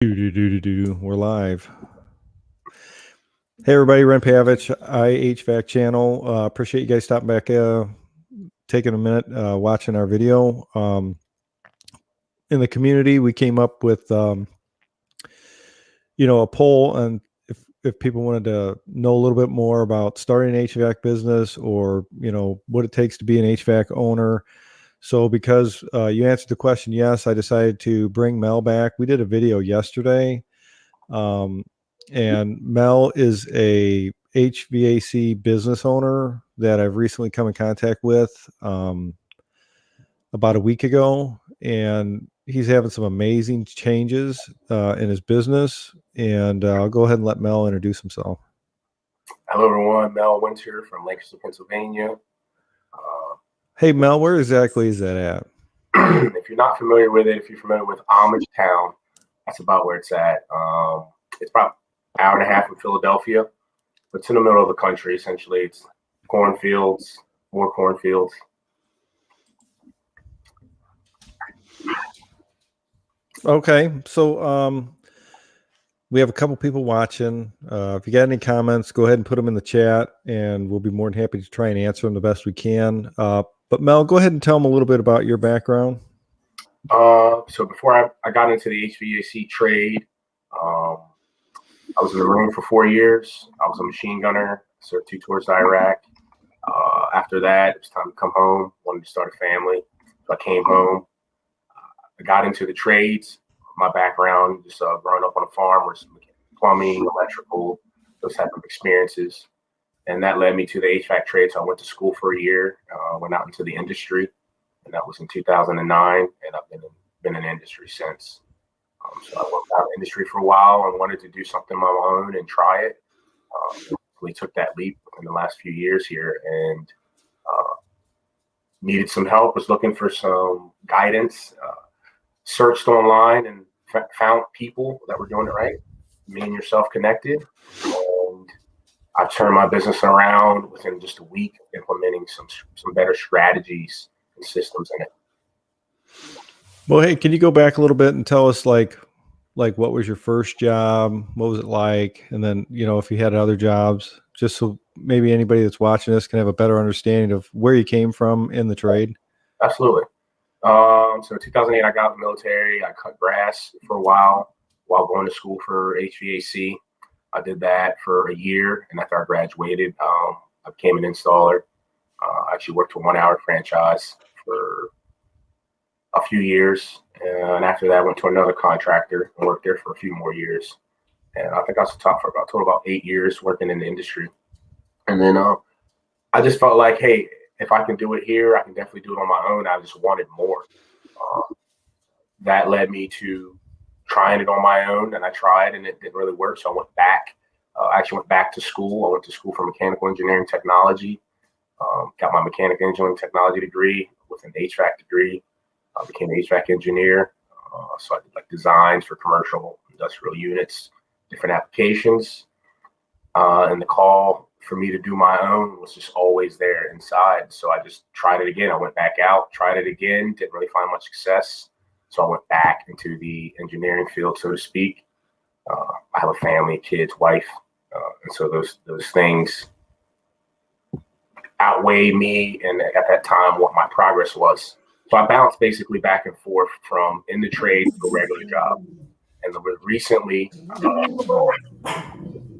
We're live. Hey everybody, Ren Pavich, HVAC channel. Appreciate you guys stopping back, taking a minute, watching our video. In the community, we came up with, a poll, and if people wanted to know a little bit more about starting an HVAC business, or what it takes to be an HVAC owner. So because you answered the question yes, I decided to bring Mel back. We did a video yesterday. And Mel is a HVAC business owner that I've recently come in contact with about a week ago, and he's having some amazing changes in his business. And I'll go ahead and let Mel introduce himself. Hello, everyone. Mel Winter from Lancaster, Pennsylvania. Hey, Mel, where exactly is that at? If you're not familiar with it, if you're familiar with Amish Town, that's about where it's at. It's about an hour and a half from Philadelphia, but it's in the middle of the country, essentially. It's cornfields, more cornfields. Okay, so we have a couple people watching. If you got any comments, go ahead and put them in the chat, and we'll be more than happy to try and answer them the best we can. But Mel, go ahead and tell them a little bit about your background. So before I got into the HVAC trade, I was in the Marine for 4 years. I was a machine gunner, served 2 tours to Iraq. After that, it was time to come home, wanted to start a family. So I came home. I got into the trades. My background, just growing up on a farm, was plumbing, electrical, those type of experiences. And that led me to the HVAC trade. So I went to school for a year, went out into the industry, and that was in 2009. And I've been in the industry since. So I worked out in the industry for a while and wanted to do something on my own and try it. We took that leap in the last few years here, and needed some help, was looking for some guidance, searched online and found people that were doing it right. Me and yourself connected, and I turned my business around within just a week, implementing some better strategies and systems in it. Well, hey, can you go back a little bit and tell us like what was your first job? What was it like? And then, if you had other jobs, just so maybe anybody that's watching this can have a better understanding of where you came from in the trade. Absolutely. So in 2008, I got out of the military. I cut grass for a while going to school for HVAC. I did that for a year, and after I graduated, I became an installer. I actually worked for 1 Hour franchise for a few years, and after that, I went to another contractor and worked there for a few more years. And I think I was top for about 8 years working in the industry. And then I just felt like, hey, if I can do it here, I can definitely do it on my own. I just wanted more. That led me to trying it on my own, and I tried, and it didn't really work. So I went back. I actually went back to school. I went to school for mechanical engineering technology. Got my mechanical engineering technology degree with an HVAC degree. I became an HVAC engineer. So I did like designs for commercial industrial units, different applications. And the call for me to do my own was just always there inside. So I just tried it again. I went back out, tried it again, didn't really find much success. So I went back into the engineering field, so to speak. I have a family, kids, wife. And so those things outweigh me, and at that time, what my progress was. So I bounced basically back and forth from in the trade to a regular job. And recently, I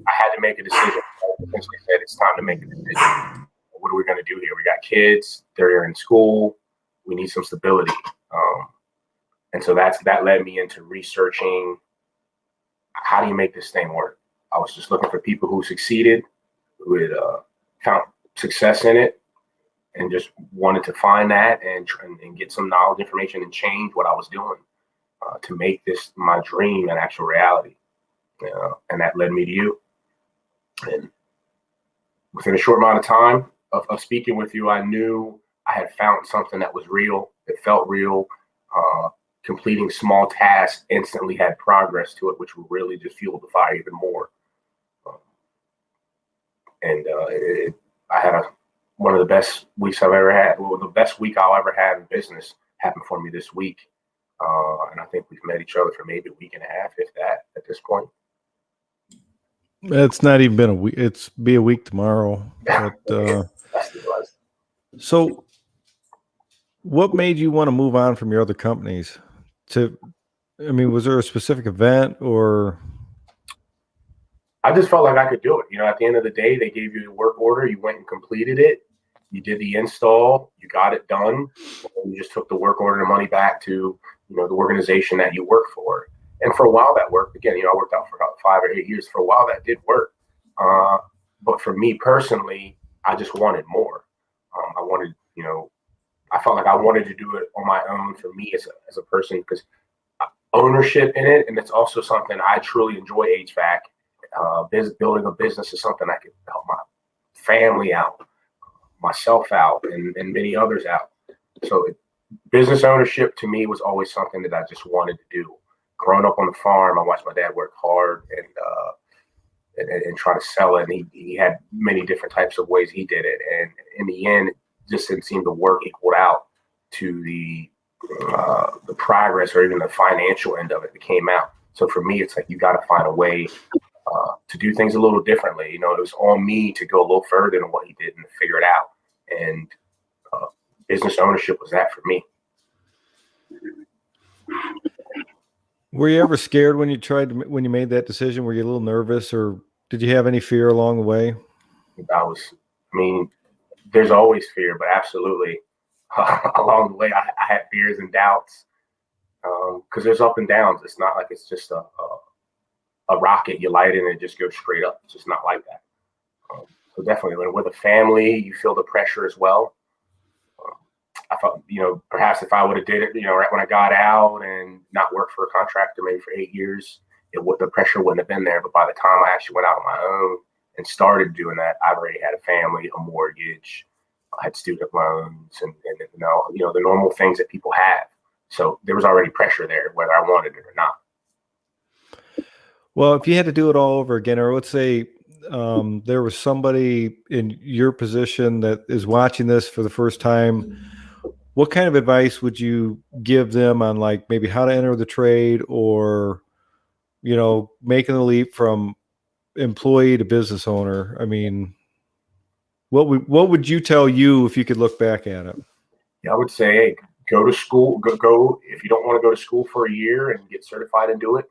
had to make a decision. I essentially said, it's time to make a decision. What are we going to do here? We got kids. They're in school. We need some stability. And so that led me into researching, how do you make this thing work? I was just looking for people who succeeded, who had found success in it, and just wanted to find that and get some knowledge, information, and change what I was doing to make this my dream an actual reality. And that led me to you. And within a short amount of time of speaking with you, I knew I had found something that was real. It felt real. Completing small tasks instantly had progress to it, which would really just fuel the fire even more. I had one of the best weeks I've ever had. Well, the best week I'll ever have in business happened for me this week. And I think we've met each other for maybe a week and a half, if that, at this point. It's not even been a week. It's be a week tomorrow. But That's the buzz. so, what made you want to move on from your other companies? I mean, was there a specific event or? I just felt like I could do it. At the end of the day, they gave you the work order. You went and completed it. You did the install. You got it done. And you just took the work order and money back to, the organization that you work for. And for a while that worked. Again, I worked out for about 5 or 8 years. For a while that did work. But for me personally, I just wanted more. I wanted, I felt like I wanted to do it on my own for me as a person, because ownership in it. And it's also something I truly enjoy. HVAC. Building a business is something I can help my family out, myself out, and many others out. So business ownership to me was always something that I just wanted to do. Growing up on the farm, I watched my dad work hard and try to sell it. And he had many different types of ways he did it. And in the end, it just didn't seem to work equal out to the progress or even the financial end of it that came out. So for me, it's like you got to find a way to do things a little differently. It was on me to go a little further than what he did and figure it out. And business ownership was that for me. Were you ever scared when you made that decision? Were you a little nervous, or did you have any fear along the way? There's always fear, but absolutely along the way, I had fears and doubts because there's up and downs. It's not like it's just a rocket you light in and it just goes straight up. It's just not like that. So definitely, when with a family, you feel the pressure as well. I felt, perhaps if I would have did it, right when I got out and not worked for a contractor maybe for 8 years, the pressure wouldn't have been there. But by the time I actually went out on my own and started doing that, I've already had a family, a mortgage, I had student loans, and the normal things that people have. So there was already pressure there, whether I wanted it or not. Well, if you had to do it all over again, or let's say there was somebody in your position that is watching this for the first time, what kind of advice would you give them on, like, maybe how to enter the trade, or, making the leap from employee to business owner? I mean, what would you tell you if you could look back at it? Yeah, I would say, hey, go to school. Go if you don't want to go to school for a year and get certified and do it.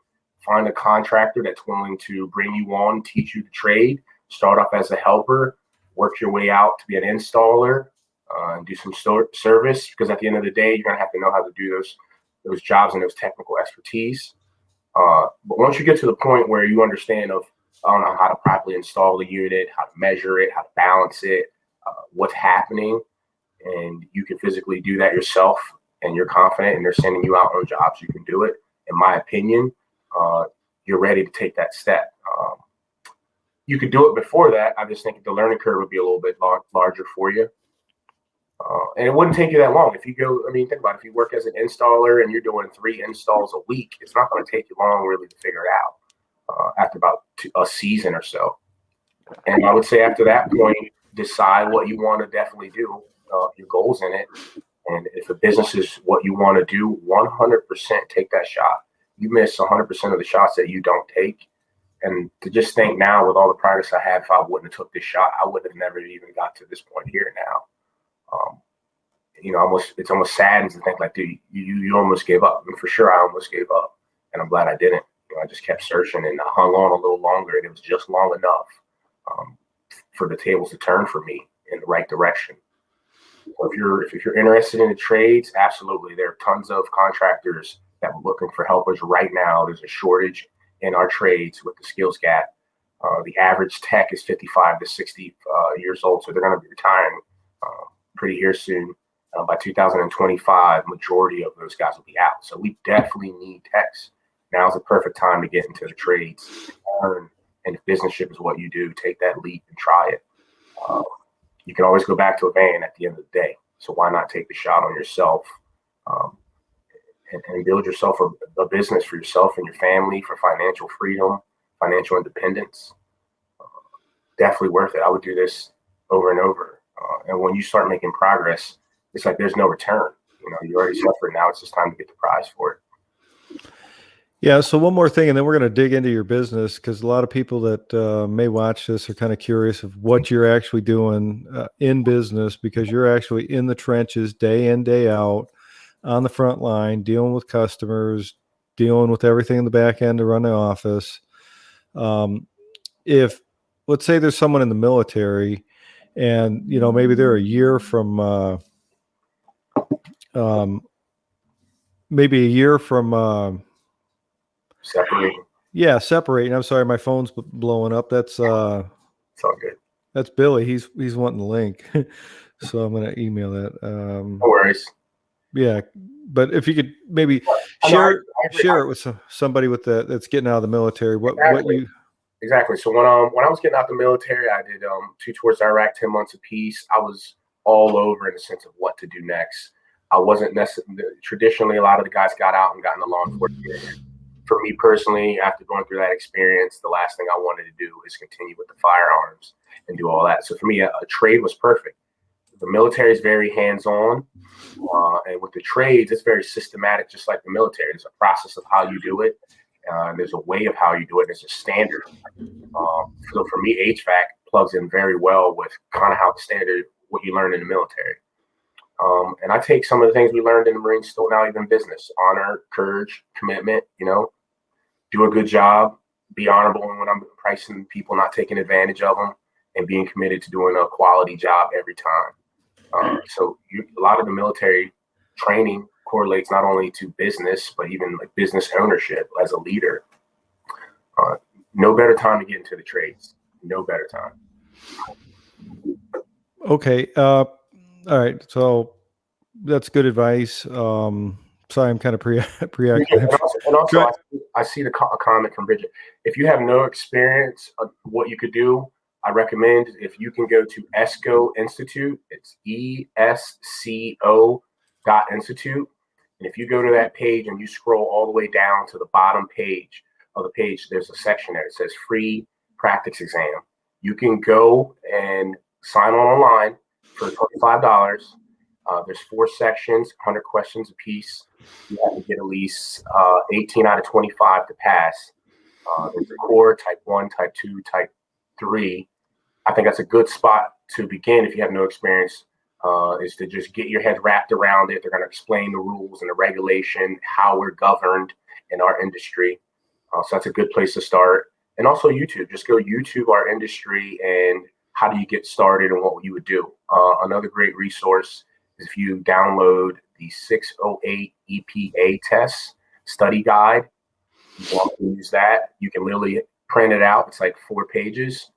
Find a contractor that's willing to bring you on, teach you the trade. Start off as a helper, work your way out to be an installer, and do some service. Because at the end of the day, you're gonna have to know how to do those jobs and those technical expertise. But once you get to the point where you understand how to properly install the unit, how to measure it, how to balance it, what's happening, and you can physically do that yourself, and you're confident, and they're sending you out on jobs, you can do it. In my opinion, you're ready to take that step. You could do it before that. I just think the learning curve would be a little bit larger for you. And it wouldn't take you that long. If you go, think about it. If you work as an installer and you're doing 3 installs a week, it's not going to take you long really to figure it out after about a season or so. And I would say after that point, decide what you want to definitely do, your goals in it. And if a business is what you want to do, 100% take that shot. You miss 100% of the shots that you don't take. And to just think now, with all the progress I had, if I wouldn't have took this shot, I would have never even got to this point here now. It's almost sad to think like, dude, you almost gave up. And for sure, I almost gave up. And I'm glad I didn't. I just kept searching, and I hung on a little longer, and it was just long enough for the tables to turn for me in the right direction. So if you're interested in the trades, absolutely. There are tons of contractors that we're looking for helpers right now. There's a shortage in our trades with the skills gap. The average tech is 55 to 60 years old, so they're going to be retiring pretty here soon. By 2025, majority of those guys will be out. So we definitely need techs. Now's the perfect time to get into the trades, learn, and if businessship is what you do, take that leap and try it. You can always go back to a van at the end of the day. So why not take the shot on yourself and build yourself a business for yourself and your family, for financial freedom, financial independence? Definitely worth it. I would do this over and over. And when you start making progress, it's like there's no return. You already suffered. Now it's just time to get the prize for it. Yeah. So one more thing, and then we're going to dig into your business, because a lot of people that may watch this are kind of curious of what you're actually doing in business, because you're actually in the trenches day in, day out, on the front line, dealing with customers, dealing with everything in the back end to run the office. If, let's say there's someone in the military, and maybe they're a year from maybe a year from Separating. yeah, separating. I'm sorry, my phone's blowing up. That's It's all good. that's Billy. He's wanting the link, so I'm gonna email that. No worries. Yeah, but if you could maybe share it with somebody with that's getting out of the military. Exactly. So when I was getting out the military, I did 2 tours to Iraq, 10 months apiece. I was all over in the sense of what to do next. I wasn't necessarily traditionally. A lot of the guys got out and got in the law enforcement area. For me personally, after going through that experience, the last thing I wanted to do is continue with the firearms and do all that. So for me, a trade was perfect. The military is very hands-on, and with the trades, it's very systematic, just like the military. There's a process of how you do it. There's a way of how you do it. There's a standard. So for me, HVAC plugs in very well with kind of how the standard, what you learn in the military. And I take some of the things we learned in the Marines still now even business: honor, courage, commitment. Do a good job, be honorable when I'm pricing people, not taking advantage of them, and being committed to doing a quality job every time. So a lot of the military training correlates not only to business, but even like business ownership as a leader. No better time to get into the trades. No better time. Okay. All right. So that's good advice. Sorry, I'm kind of preoccupied. And also I see a comment from Bridget. If you have no experience of what you could do, I recommend if you can go to ESCO Institute. It's ESCO.institute. And if you go to that page and you scroll all the way down to the bottom page of the page, there's a section there that says free practice exam. You can go and sign online for $25. There's 4 sections, 100 questions apiece. You have to get at least 18 out of 25 to pass. There's a core, type 1, type 2, type 3. I think that's a good spot to begin if you have no experience, is to just get your head wrapped around it. They're going to explain the rules and the regulation, how we're governed in our industry. So that's a good place to start. And also YouTube. Just go YouTube our industry and how do you get started and what you would do. Another great resource is if you download the 608 EPA test study guide. You want to use that, you can literally print it out. It's like 4 pages.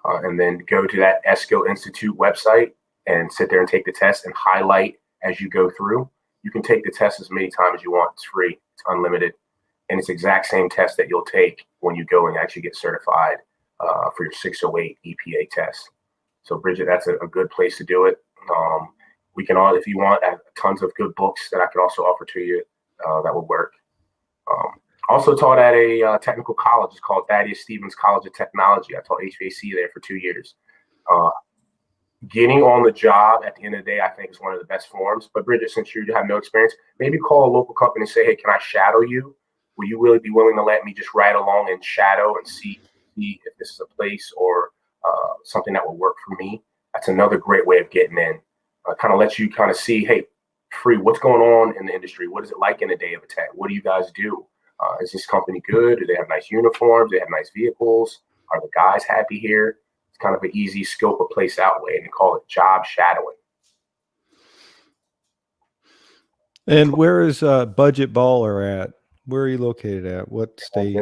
And then go to that ESCO Institute website and sit there and take the test and highlight as you go through. You can take the test as many times as you want. It's free. It's unlimited. And it's the exact same test that you'll take when you go and actually get certified for your 608 EPA test. So Bridget, that's a good place to do it. We can all, if you want, add tons of good books that I could also offer to you that would work. Also taught at a technical college. It's called Thaddeus Stevens College of Technology. I taught HVAC there for 2 years. Getting on the job at the end of the day, I think, is one of the best forms. But Bridget, since you have no experience, maybe call a local company and say, hey, can I shadow you? Will you really be willing to let me just ride along and shadow and see if this is a place or something that will work for me? That's another great way of getting in. Kind of lets you kind of see, hey, free, what's going on in the industry? What is it like in a day of attack? What do you guys do? Is this company good? Do they have nice uniforms? Do they have nice vehicles? Are the guys happy here? It's kind of an easy scope a place out way, and they call it job shadowing. And where is Budget Baller at? Where are you located at? What state?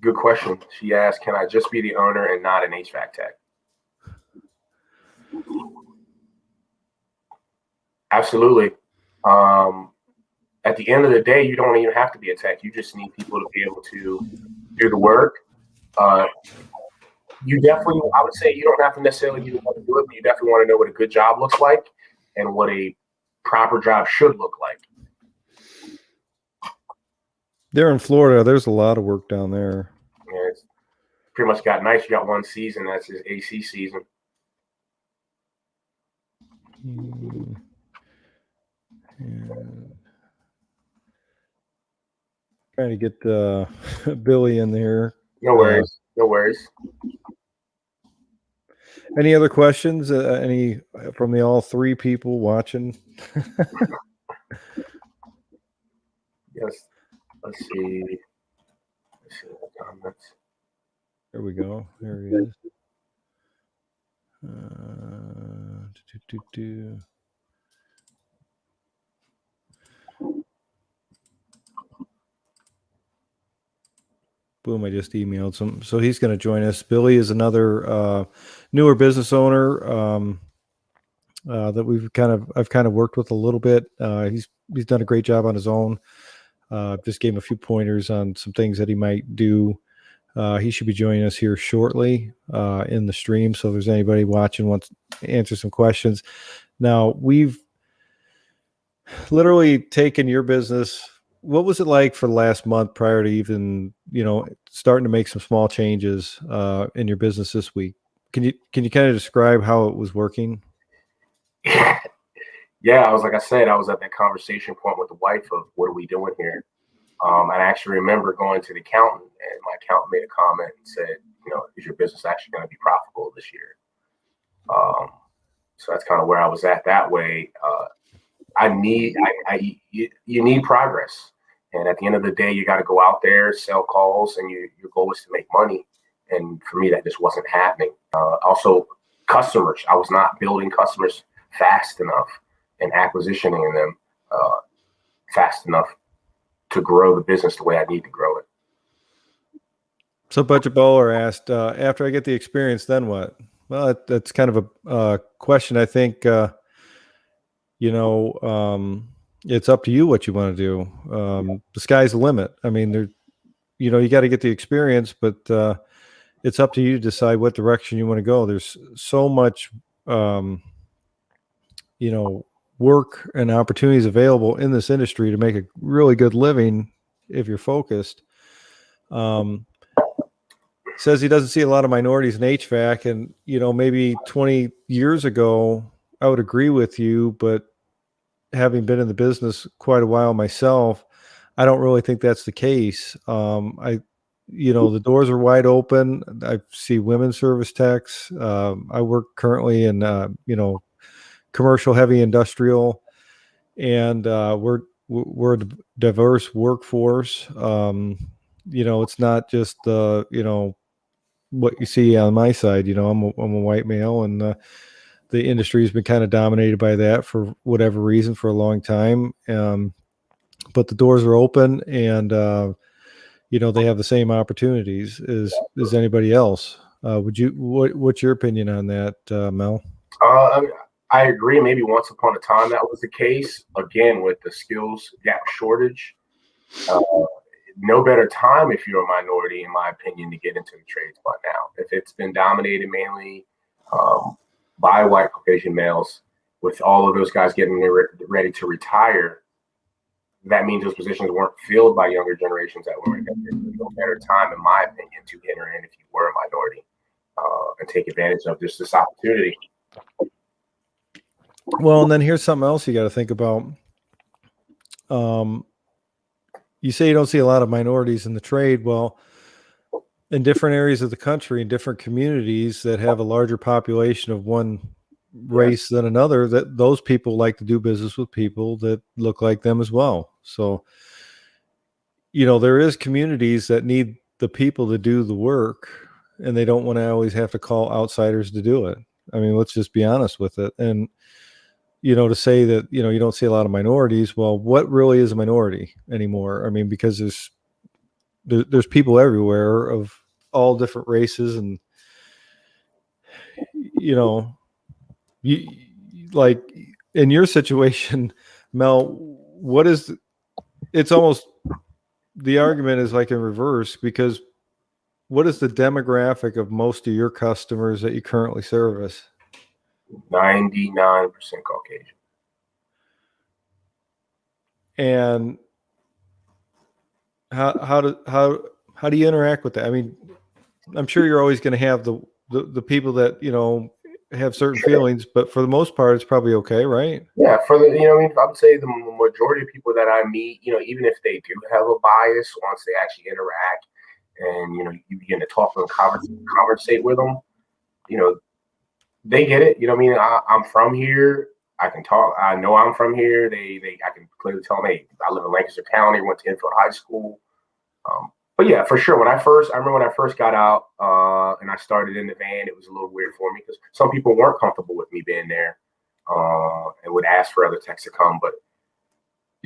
Good question. She asked, can I just be the owner and not an HVAC tech? Absolutely. At the end of the day, you don't even have to be a tech. You just need people to be able to do the work. You definitely, I would say, you don't have to necessarily be the one to do it, but you definitely want to know what a good job looks like and what a proper job should look like. There in Florida, there's a lot of work down there. Yeah, it's pretty much got nice. You got one season, that's his AC season. And trying to get Billy in there. No worries. No worries. Any other questions? Any from the all three people watching? Yes. Let's see. Let's see what comments. There we go. There he is. Boom, I just emailed him. So he's going to join us. Billy is another newer business owner that I've kind of worked with a little bit. He's done a great job on his own. Just gave him a few pointers on some things that he might do. He should be joining us here shortly in the stream. So if there's anybody watching wants to answer some questions. Now, we've literally taken your business. What was it like for the last month prior to even, starting to make some small changes in your business this week? Can you kind of describe how it was working? Yeah, I was at that conversation point with the wife of what are we doing here? I actually remember going to the accountant, and my accountant made a comment and said, is your business actually going to be profitable this year? So that's kind of where I was at that way. You need progress. And at the end of the day, you got to go out there, sell calls, and your goal is to make money. And for me, that just wasn't happening. Also, customers. I was not building customers fast enough and acquisitioning them fast enough to grow the business the way I need to grow it. So Budget Bowler asked, after I get the experience, then what? Well, that's kind of a question. I think, it's up to you what you want to do. The sky's the limit. I mean, you got to get the experience, but it's up to you to decide what direction you want to go. There's so much, work and opportunities available in this industry to make a really good living if you're focused. Says he doesn't see a lot of minorities in HVAC, and maybe 20 years ago I would agree with you, but having been in the business quite a while myself, I don't really think that's the case. The doors are wide open. I see women service techs. I work currently in commercial heavy industrial, and we're a diverse workforce. It's not just what you see on my side. I'm a white male, and the industry has been kind of dominated by that for whatever reason for a long time. But the doors are open, and they have the same opportunities as anybody else. What's your opinion on that, Mel? I agree. Maybe once upon a time that was the case. Again, with the skills gap shortage, no better time if you're a minority, in my opinion, to get into the trades but now. If it's been dominated mainly by white Caucasian males, with all of those guys getting ready to retire, that means those positions weren't filled by younger generations that were in no better time, in my opinion, to enter in if you were a minority and take advantage of just this opportunity. Well, and then here's something else you got to think about. You say you don't see a lot of minorities in the trade. Well, in different areas of the country, in different communities that have a larger population of one race than another, that those people like to do business with people that look like them as well. So, there is communities that need the people to do the work, and they don't want to always have to call outsiders to do it. I mean, let's just be honest with it. And to say that, you don't see a lot of minorities. Well, what really is a minority anymore? I mean, because there's people everywhere of all different races, and, like in your situation, Mel, it's almost, the argument is like in reverse, because what is the demographic of most of your customers that you currently service? 99% Caucasian. And how do you interact with that? I mean, I'm sure you're always going to have the people that have certain feelings, but for the most part, it's probably okay, right? Yeah, for the I mean, I would say the majority of people that I meet, even if they do have a bias, once they actually interact and you begin to talk and conversate with them, you know, they get it. What I mean, I'm from here. I can talk. I know I'm from here. I can clearly tell them, hey, I live in Lancaster County. Went to Enfield High School. But yeah, for sure. I remember when I first got out and I started in the van, it was a little weird for me because some people weren't comfortable with me being there and would ask for other techs to come. But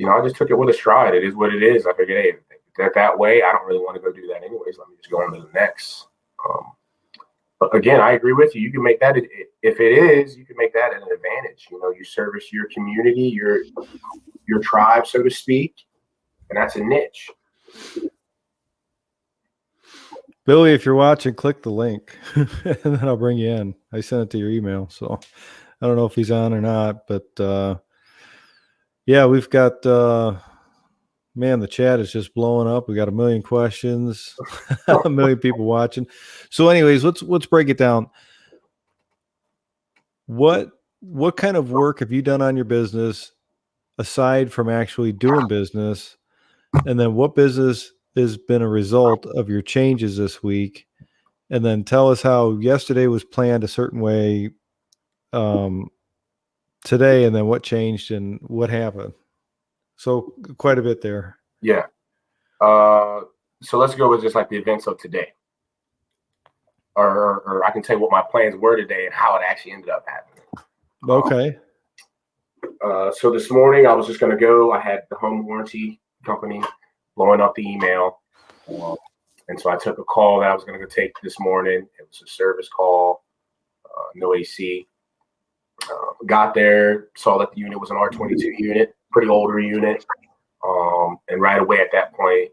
I just took it with a stride. It is what it is. I figured, hey, if they're that way, I don't really want to go do that anyways. Let me just go on to the next. But again, I agree with you. You can make that if it is, you can make that an advantage. You service your community, your tribe, so to speak, and that's a niche. Billy, if you're watching, click the link and then I'll bring you in. I sent it to your email. So I don't know if he's on or not, but yeah, we've got, man, the chat is just blowing up. We got a million questions, a million people watching. So anyways, let's break it down. What kind of work have you done on your business aside from actually doing business? And then what business has been a result of your changes this week? And then tell us how yesterday was planned a certain way today, and then what changed and what happened. So quite a bit there. Yeah. So let's go with just like the events of today. Or I can tell you what my plans were today and how it actually ended up happening. Okay. So this morning I was just going to go. I had the home warranty company blowing up the email. And so I took a call that I was going to go take this morning. It was a service call, no AC. Got there, saw that the unit was an R22 unit, pretty older unit. And right away at that point,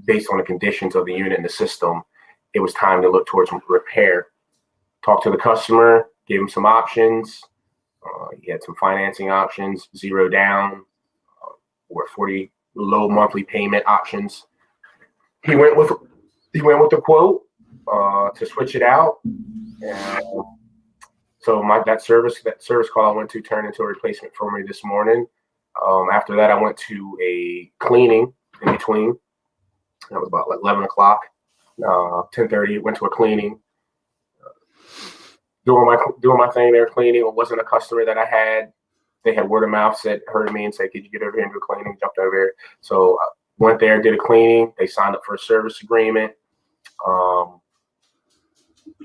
based on the conditions of the unit and the system, it was time to look towards repair. Talk to the customer, gave him some options. He had some financing options, 0 down, or 40 low monthly payment options. He went with the quote to switch it out. And so that service call I went to turned into a replacement for me this morning. After that, I went to a cleaning in between. That was about like 11 o'clock, 10:30. Went to a cleaning, doing my thing there cleaning. It wasn't a customer that I had. They had word of mouth heard me and said, "Could you get over here and do a cleaning?" Jumped over here. So I went there, did a cleaning. They signed up for a service agreement.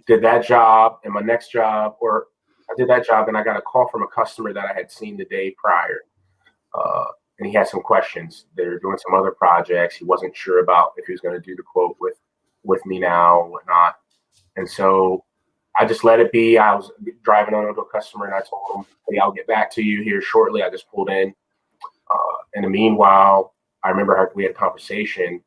Did that job, and my next job, or I did that job, and I got a call from a customer that I had seen the day prior. And he had some questions. They were doing some other projects. He wasn't sure about if he was going to do the quote with me now or whatnot. And so I just let it be. I was driving on to a customer and I told him, hey, I'll get back to you here shortly. I just pulled in. In the meanwhile, I remember we had a conversation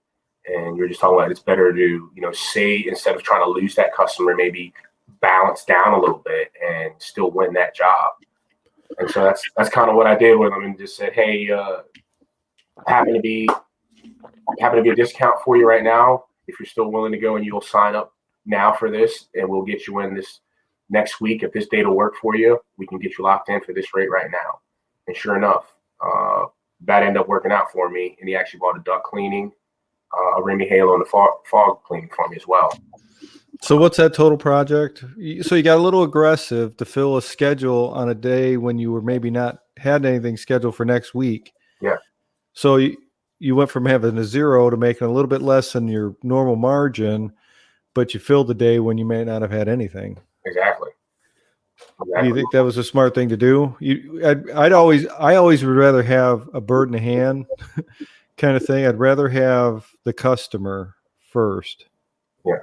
and you were just talking about it's better to, say, instead of trying to lose that customer, maybe balance down a little bit and still win that job. And so that's kind of what I did with him and just said, hey, happen to be a discount for you right now. If you're still willing to go and you'll sign up now for this and we'll get you in this next week. If this date will work for you, we can get you locked in for this rate right now. And sure enough, that ended up working out for me. And he actually bought a duct cleaning, a Remy Halo, and a fog cleaning for me as well. So what's that total project? So you got a little aggressive to fill a schedule on a day when you were maybe not had anything scheduled for next week. Yeah. So you went from having a 0 to making a little bit less than your normal margin, but you filled the day when you may not have had anything. Exactly. Do you think that was a smart thing to do? I always would rather have a bird in the hand kind of thing. I'd rather have the customer first. Yeah.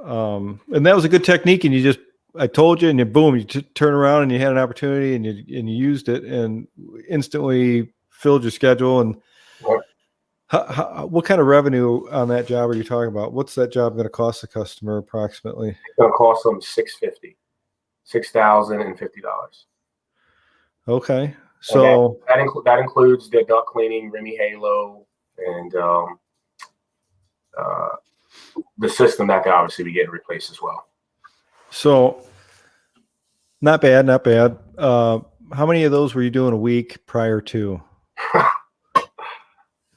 And that was a good technique. And I told you, and you boom, you turn around and you had an opportunity and you used it and instantly filled your schedule. And what kind of revenue on that job are you talking about? What's that job going to cost the customer approximately? It's going to cost them $6,050. Okay. So that includes the duct cleaning, Remy Halo, and the system that could obviously be getting replaced as well. So Not bad, not bad. How many of those were you doing a week prior to?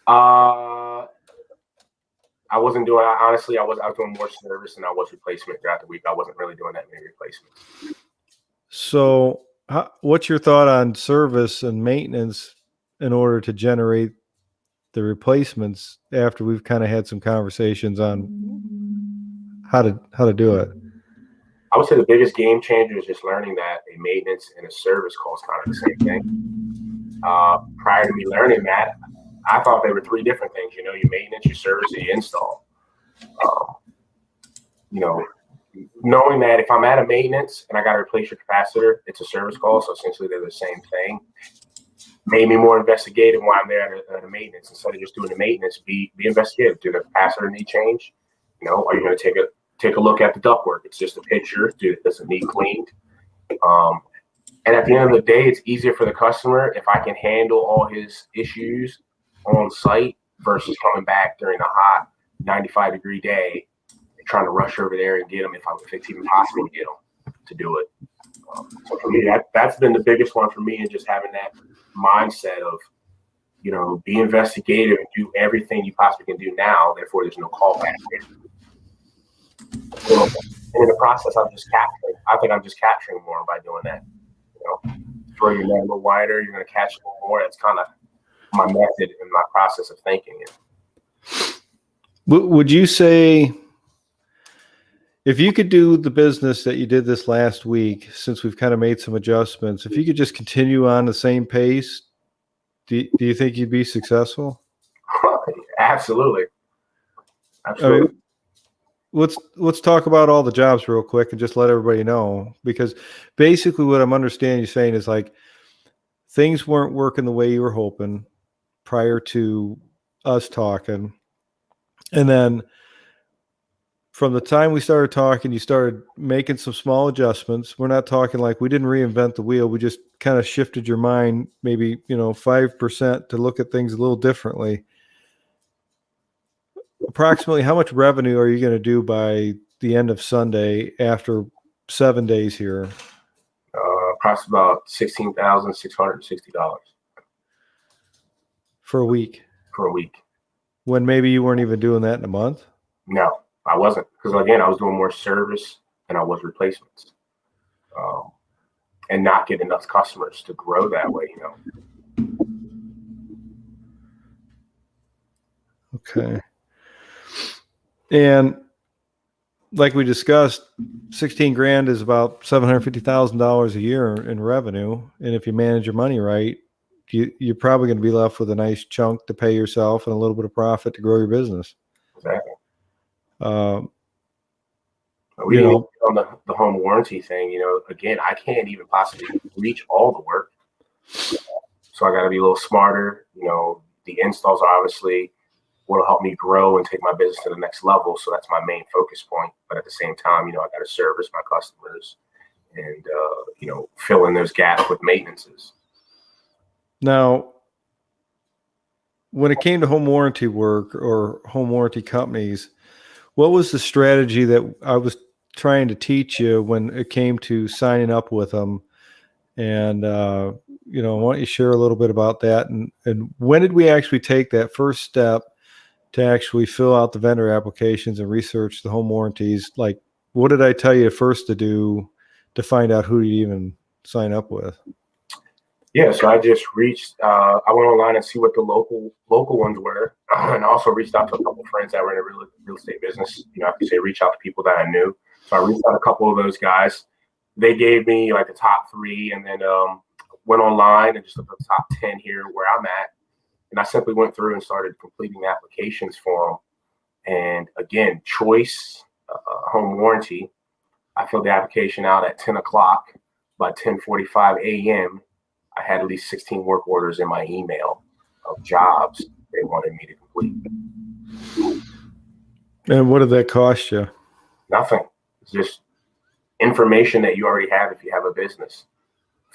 I wasn't doing. Honestly, I was doing more service than I was replacement throughout the week. I wasn't really doing that many replacements. So, what's your thought on service and maintenance in order to generate the replacements after we've kind of had some conversations on how to do it? I would say the biggest game changer is just learning that a maintenance and a service call is kind of the same thing. Prior to me learning that, I thought they were three different things. You know, your maintenance, your service, and your install. You know, knowing that if I'm at a maintenance and I got to replace your capacitor, it's a service call. So essentially they're the same thing. Made me more investigative while I'm there at a maintenance. Instead of just doing the maintenance, be investigative. Do the capacitor need change? You know, are you going to take a look at the ductwork? It's just a picture. Does it need cleaned? And at the end of the day, it's easier for the customer if I can handle all his issues on site versus coming back during a hot 95-degree day and trying to rush over there and get them if it's even possible to get them to do it. So for me, that's been the biggest one for me, and just having that mindset of, you know, be investigative and do everything you possibly can do now. Therefore, there's no callback. And in the process, I think I'm just capturing more by doing that. You know, throw your net a little wider, you're going to catch a little more. That's kind of my method and my process of thinking. Would you say, if you could do the business that you did this last week, since we've kind of made some adjustments, if you could just continue on the same pace, do you think you'd be successful? Absolutely. I mean, let's talk about all the jobs real quick and just let everybody know, because basically what I'm understanding you saying is like things weren't working the way you were hoping prior to us talking. And then from the time we started talking, you started making some small adjustments. We're not talking like we didn't reinvent the wheel. We just kind of shifted your mind, maybe, 5% to look at things a little differently. Approximately how much revenue are you going to do by the end of Sunday after 7 days here? Approximately about $16,660 for a week. For a week. When maybe you weren't even doing that in a month? No, I wasn't, because again, I was doing more service than I was replacements, and not getting enough customers to grow that way. Okay. And like we discussed, 16 grand is about $750,000 a year in revenue. And if you manage your money right, you're probably going to be left with a nice chunk to pay yourself and a little bit of profit to grow your business. Exactly. We didn't even get on the home warranty thing. Again, I can't even possibly reach all the work. So I got to be a little smarter. The installs are obviously will help me grow and take my business to the next level. So that's my main focus point. But at the same time, I got to service my customers and, fill in those gaps with maintenances. Now, when it came to home warranty work or home warranty companies, what was the strategy that I was trying to teach you when it came to signing up with them? And, why don't you share a little bit about that? And when did we actually take that first step to actually fill out the vendor applications and research the home warranties? Like, what did I tell you first to do to find out who you even sign up with? Yeah, so I just I went online and see what the local ones were, and I also reached out to a couple of friends that were in a real estate business. I could say reach out to people that I knew. So I reached out to a couple of those guys. They gave me like the top 3, and then went online and just looked at the top 10 here where I'm at. And I simply went through and started completing applications for them. And again, Choice Home Warranty, I filled the application out at 10 o'clock. By 10:45 a.m., I had at least 16 work orders in my email of jobs they wanted me to complete. And what did that cost you? Nothing. It's just information that you already have if you have a business.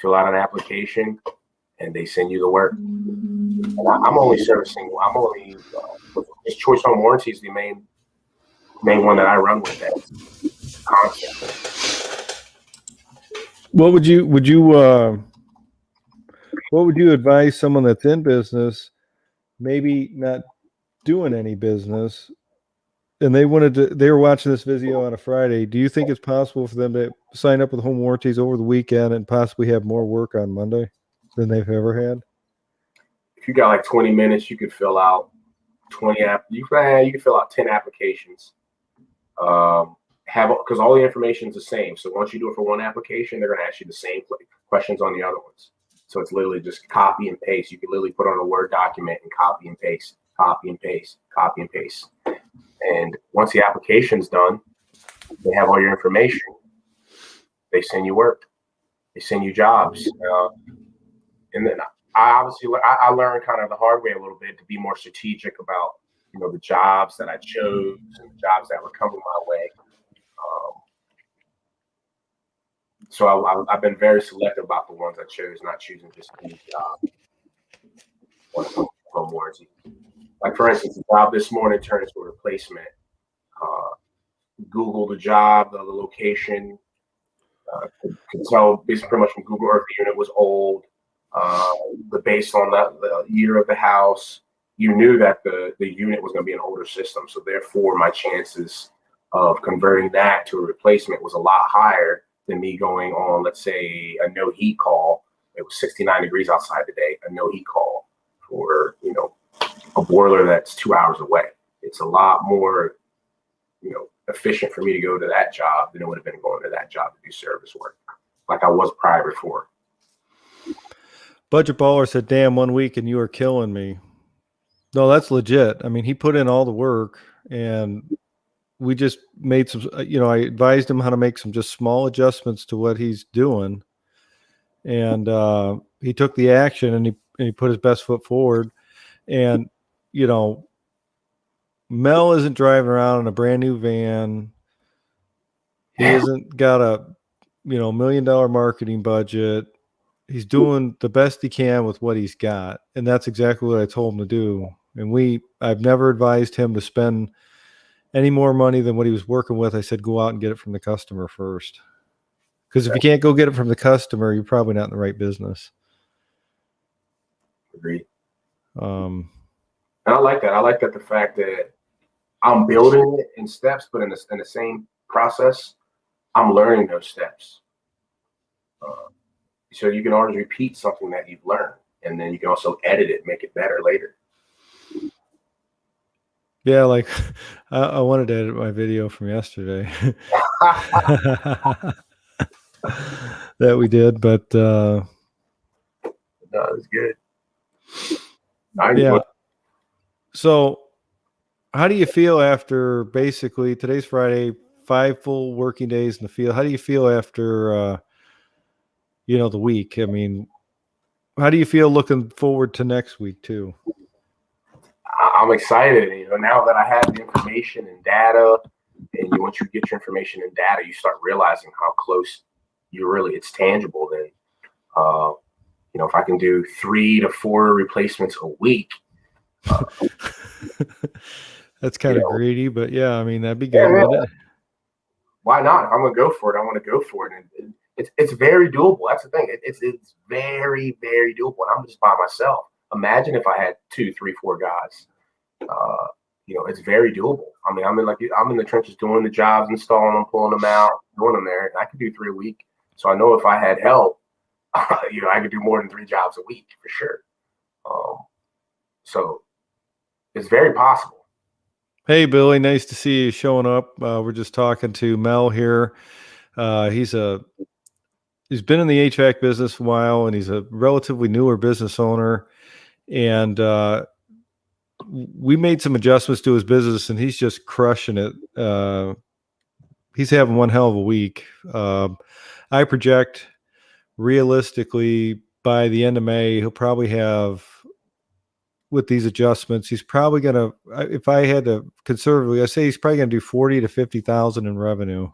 Fill out an application, and they send you the work. And I'm only servicing. This Choice Home Warranty is the main one that I run with. That constantly. What would you what would you advise someone that's in business, maybe not doing any business, and they were watching this video on a Friday? Do you think it's possible for them to sign up with home warranties over the weekend and possibly have more work on Monday than they've ever had? If you got like 20 minutes, you could fill out 20 you can fill out 10 applications. Because all the information is the same. So once you do it for one application, they're going to ask you the same questions on the other ones. So it's literally just copy and paste. You can literally put on a Word document and copy and paste, copy and paste, copy and paste. And once the application's done, they have all your information. They send you work. They send you jobs. And then I learned kind of the hard way a little bit to be more strategic about, the jobs that I chose and the jobs that were coming my way. So I've been very selective about the ones I chose, not choosing just any job on home warranty. Like, for instance, the job this morning turned into a replacement. Google the job, the location, could tell based pretty much from Google Earth the unit was old. Based on the year of the house, you knew that the unit was going to be an older system. So therefore, my chances of converting that to a replacement was a lot higher than me going on, let's say, a no heat call. It was 69 degrees outside today, a no heat call for, a boiler that's 2 hours away. It's a lot more, efficient for me to go to that job than it would have been going to that job to do service work like I was prior before. Budget Baller said, damn, 1 week and you are killing me. No, that's legit. I mean, he put in all the work, and we just made some, I advised him how to make some just small adjustments to what he's doing. And he took the action, and he put his best foot forward. And, Mel isn't driving around in a brand new van. He hasn't got a, $1 million marketing budget. He's doing the best he can with what he's got. And that's exactly what I told him to do. And I've never advised him to spend any more money than what he was working with. I said, go out and get it from the customer first. Because if you can't go get it from the customer, you're probably not in the right business. Agreed. And I like that. I like that the fact that I'm building it in steps, but in the same process, I'm learning those steps. So you can always repeat something that you've learned, and then you can also edit it, make it better later. Yeah, like I wanted to edit my video from yesterday that we did, but no, it was good. Yeah. So how do you feel after basically today's Friday, 5 full working days in the field? How do you feel after the week? I mean, how do you feel looking forward to next week too? I'm excited. Now that I have the information and data, and once you get your information and data, you start realizing how close it's tangible. Then, if I can do 3 to 4 replacements a week, that's kind of greedy, but yeah, I mean, that'd be good. Yeah. Why not? If I'm going to go for it, I want to go for it. And it's very doable. That's the thing. It's very, very doable. And I'm just by myself. Imagine if I had 2, 3, 4 guys. It's very doable. I mean, I'm in the trenches doing the jobs, installing them, pulling them out, doing them there. And I could do 3 a week. So I know if I had help, I could do more than 3 jobs a week for sure. So it's very possible. Hey, Billy, nice to see you showing up. We're just talking to Mel here. He's been in the HVAC business a while, and he's a relatively newer business owner. And we made some adjustments to his business, and he's just crushing it. He's having one hell of a week. I project realistically by the end of May, he'll probably have, with these adjustments, he's probably going to, if I had to conservatively, I say he's probably going to do 40 to 50,000 in revenue.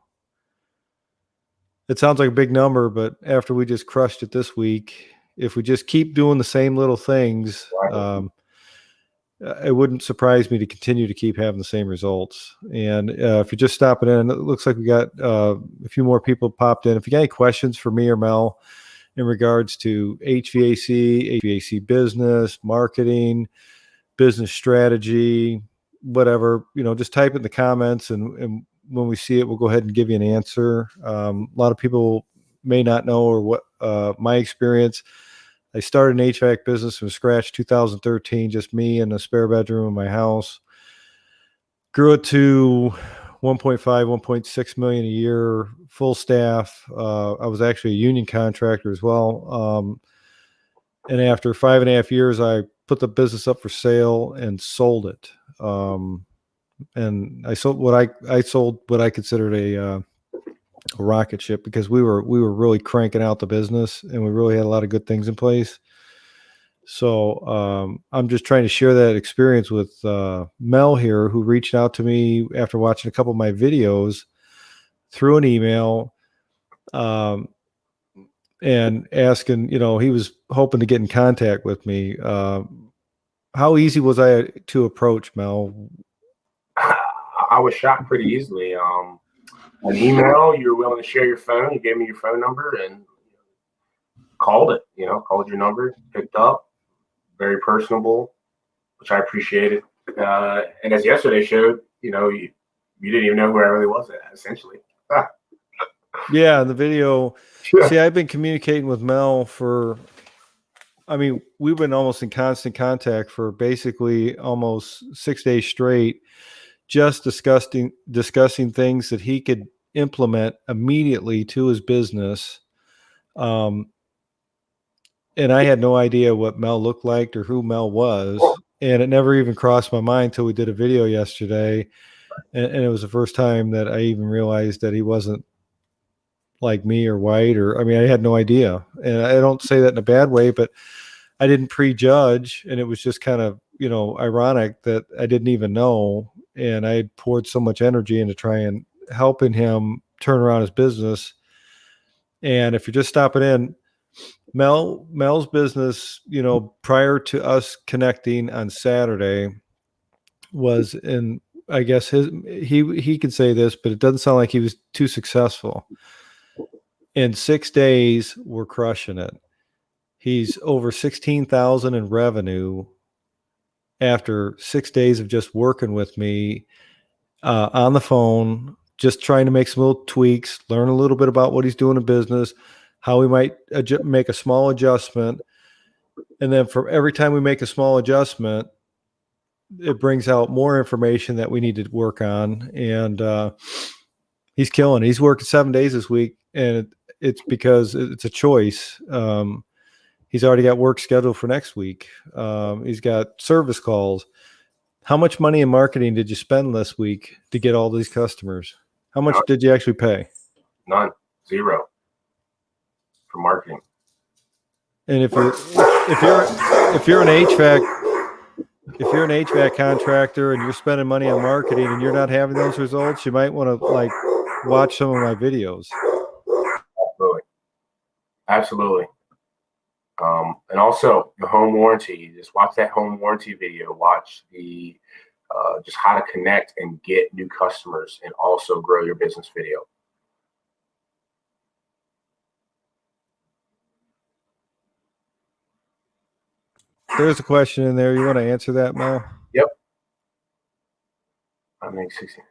It sounds like a big number, but after we just crushed it this week, if we just keep doing the same little things, it wouldn't surprise me to continue to keep having the same results. And if you're just stopping in, it looks like we got a few more people popped in. If you got any questions for me or Mel in regards to HVAC business, marketing, business strategy, whatever, just type it in the comments, and when we see it, we'll go ahead and give you an answer. A lot of people may not know or what my experience. I started an HVAC business from scratch 2013, just me in a spare bedroom in my house. Grew it to 1.5, 1.6 million a year, full staff. I was actually a union contractor as well. And after 5.5 years, I put the business up for sale and sold it. And I sold what I considered a rocket ship, because we were really cranking out the business, and we really had a lot of good things in place. So I'm just trying to share that experience with Mel here, who reached out to me after watching a couple of my videos through an email, and asking, he was hoping to get in contact with me. How easy was I to approach, Mel? I was shocked pretty easily. An email, you were willing to share your phone. You gave me your phone number and called it. Called your number, picked up. Very personable, which I appreciated. And as yesterday showed, you didn't even know who I really was, essentially. Yeah, the video. Yeah. See, I've been communicating with Mel we've been almost in constant contact for basically almost 6 days straight, just discussing things that he could implement immediately to his business. And I had no idea what Mel looked like or who Mel was. And it never even crossed my mind until we did a video yesterday. And it was the first time that I even realized that he wasn't like me or white, I had no idea. And I don't say that in a bad way, but I didn't prejudge. And it was just kind of, ironic that I didn't even know. And I had poured so much energy into trying helping him turn around his business. And if you're just stopping in, Mel's business, prior to us connecting on Saturday, was in, I guess he could say this, but it doesn't sound like he was too successful. In 6 days, we're crushing it. He's over 16,000 in revenue after 6 days of just working with me on the phone, just trying to make some little tweaks, learn a little bit about what he's doing in business, how we might make a small adjustment. And then for every time we make a small adjustment, it brings out more information that we need to work on. And he's killing it. He's working 7 days this week, and it's because it's a choice. He's already got work scheduled for next week. He's got service calls. How much money in marketing did you spend this week to get all these customers? How much did you actually pay? None. Zero for marketing. And if you're an HVAC contractor and you're spending money on marketing and you're not having those results, you might want to watch some of my videos. Absolutely. And also the home warranty. Just watch that home warranty video. Watch the just how to connect and get new customers and also grow your business video. There's a question in there. You want to answer that, Mel? Yep. I make 16.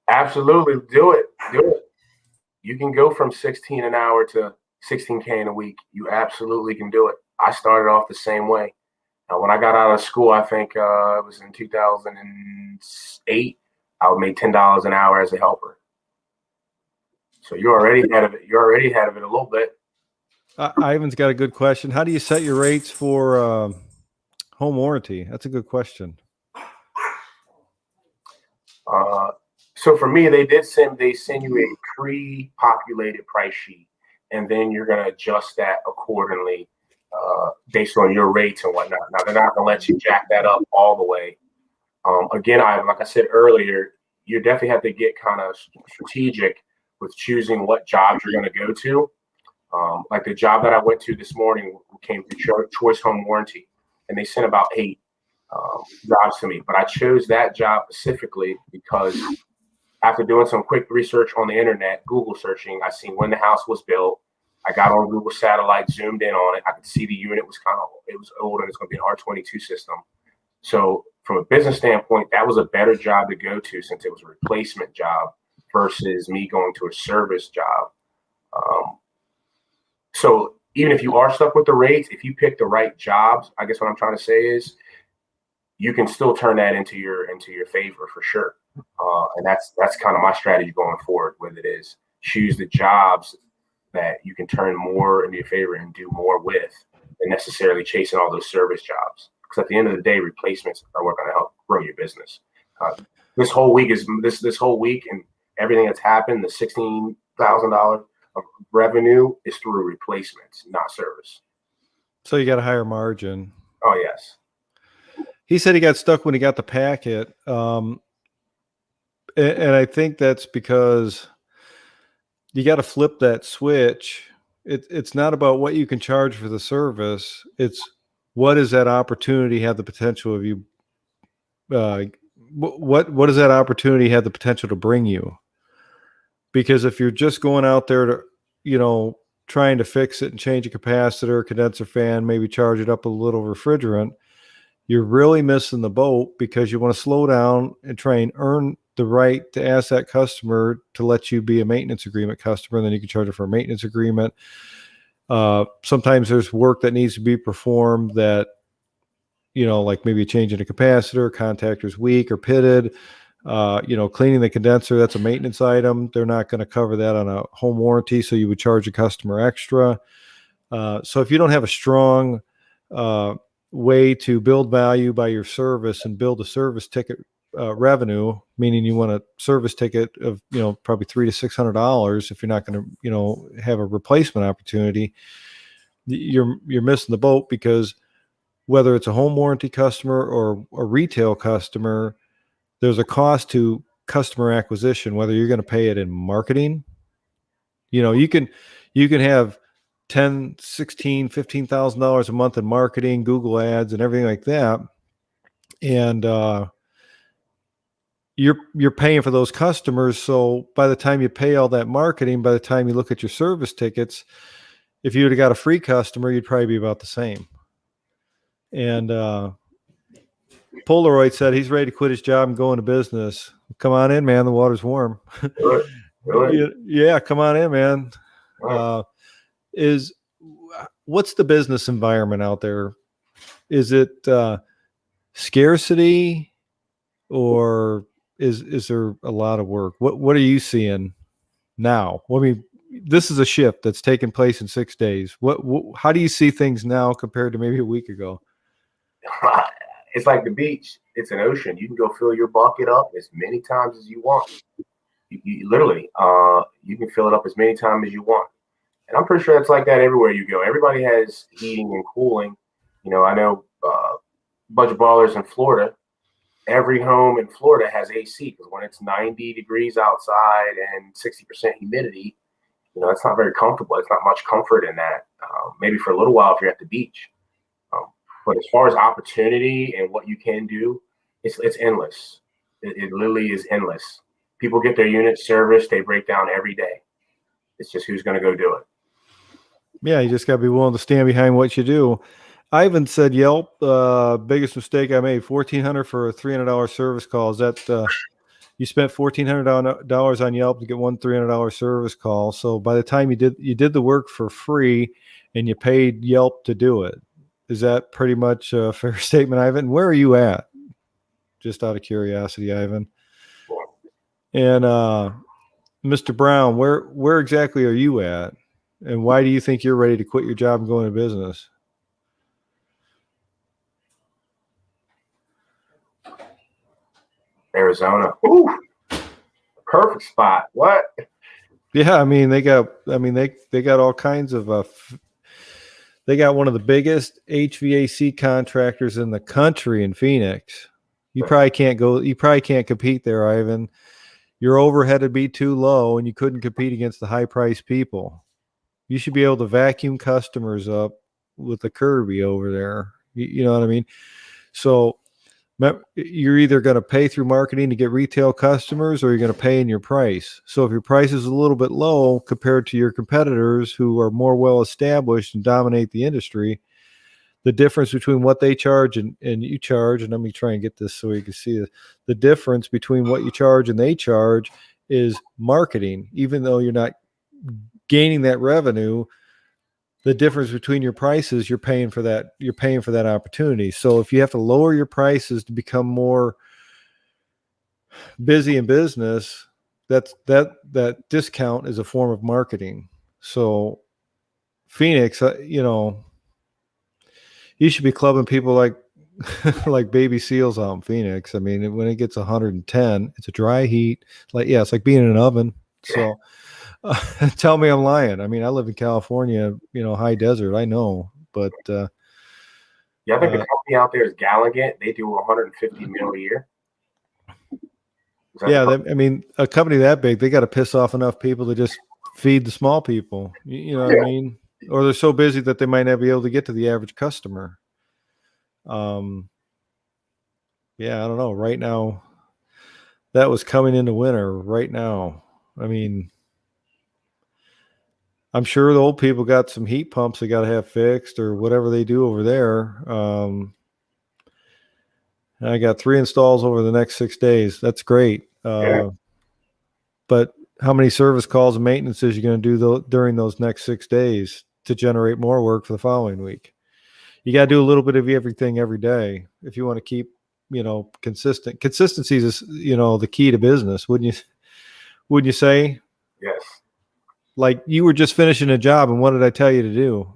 Absolutely. Do it. You can go from 16 an hour to 16K in a week. You absolutely can do it. I started off the same way. Now, when I got out of school, I think it was in 2008, I made $10 an hour as a helper. So you're already ahead of it. A little bit. Ivan's got a good question. How do you set your rates for home warranty? That's a good question. So for me, they send you a pre-populated price sheet, and then you're going to adjust that accordingly based on your rates and whatnot. Now, they're not going to let you jack that up all the way. Again, like I said earlier, you definitely have to get kind of strategic with choosing what jobs you're going to go to. Like the job that I went to this morning came through Choice Home Warranty, and they sent about 8 jobs to me. But I chose that job specifically because after doing some quick research on the internet, Google searching, I seen when the house was built. I got on Google Satellite, zoomed in on it. I could see the unit was it was old, and it's going to be an R22 system. So from a business standpoint, that was a better job to go to since it was a replacement job versus me going to a service job. So even if you are stuck with the rates, if you pick the right jobs, I guess what I'm trying to say is you can still turn that into your favor for sure. And that's kind of my strategy going forward with it is choose the jobs that you can turn more into your favor and do more with than necessarily chasing all those service jobs. Because at the end of the day, replacements are what going to help grow your business. This whole week and everything that's happened, the $16,000 of revenue is through replacements, not service. So you got a higher margin. Oh yes. He said he got stuck when he got the packet. And I think that's because you got to flip that switch. It's not about what you can charge for the service. It's what does that opportunity have the potential of you? What does that opportunity have the potential to bring you? Because if you're just going out there to, trying to fix it and change a capacitor, condenser fan, maybe charge it up a little refrigerant, you're really missing the boat because you want to slow down and try and earn the right to ask that customer to let you be a maintenance agreement customer, and then you can charge it for a maintenance agreement. Sometimes there's work that needs to be performed that, like maybe changing a capacitor, contactor's weak or pitted, cleaning the condenser, that's a maintenance item. They're not going to cover that on a home warranty, so you would charge a customer extra. So if you don't have a strong way to build value by your service and build a service ticket revenue, meaning you want a service ticket of probably $300 to $600 if you're not going to have a replacement opportunity, you're missing the boat, because whether it's a home warranty customer or a retail customer, there's a cost to customer acquisition, whether you're going to pay it in marketing. You can have $10,000, $16,000, $15,000 a month in marketing, Google ads, and everything like that, and you're paying for those customers. So by the time you pay all that marketing, by the time you look at your service tickets, if you would have got a free customer, you'd probably be about the same. And Polaroid said he's ready to quit his job and go into business. Come on in, man. The water's warm. Really? Yeah, come on in, man. What's the business environment out there? Is it scarcity, or is there a lot of work? What are you seeing now? I mean, this is a shift that's taken place in 6 days. How do you see things now compared to maybe a week ago? It's like the beach. It's an ocean. You can go fill your bucket up as many times as you want. You literally, you can fill it up as many times as you want. And I'm pretty sure it's like that everywhere you go. Everybody has heating and cooling. I know a bunch of ballers in Florida. Every home in Florida has AC, because when it's 90 degrees outside and 60% humidity, it's not very comfortable. It's not much comfort in that. Maybe for a little while if you're at the beach. But as far as opportunity and what you can do, it's endless. It literally is endless. People get their units serviced. They break down every day. It's just who's going to go do it. Yeah, you just got to be willing to stand behind what you do. Ivan said Yelp, biggest mistake I made, $1,400 for a $300 service call. Is that you spent $1,400 on Yelp to get one $300 service call? So by the time you did the work for free, and you paid Yelp to do it. Is that pretty much a fair statement, Ivan? Where are you at? Just out of curiosity, Ivan. And Mr. Brown, where exactly are you at? And why do you think you're ready to quit your job and go into business? Arizona. Ooh, perfect spot. What? Yeah, I mean they got all kinds of they got one of the biggest HVAC contractors in the country in Phoenix. You probably can't compete there, Ivan. Your overhead would be too low, and you couldn't compete against the high priced people. You should be able to vacuum customers up with the Kirby over there. You know what I mean? So you're either going to pay through marketing to get retail customers, or you're going to pay in your price. So if your price is a little bit low compared to your competitors who are more well established and dominate the industry, the difference between what they charge and you charge, and let me try and get this so you can see this, the difference between what you charge and they charge is marketing. Even though you're not gaining that revenue, the difference between your prices, you're paying for that opportunity. So if you have to lower your prices to become more busy in business, that discount is a form of marketing. So Phoenix, you should be clubbing people like like baby seals out in Phoenix. I mean, when it gets 110, it's a dry heat. It's like being in an oven. So tell me I'm lying. I mean, I live in California, high desert. I know, but I think the company out there is Gallagher. They do 150 mil a year. I mean, a company that big, they got to piss off enough people to just feed the small people. You know what I mean? Or they're so busy that they might not be able to get to the average customer. I don't know. Right now, that was coming into winter. Right now, I mean, I'm sure the old people got some heat pumps they got to have fixed or whatever they do over there. I got 3 installs over the next 6 days. That's great. But how many service calls and maintenances are you going to do during those next 6 days to generate more work for the following week? You got to do a little bit of everything every day if you want to keep, consistent. Consistency is, the key to business. Wouldn't you say? Yes. Like you were just finishing a job, and what did I tell you to do?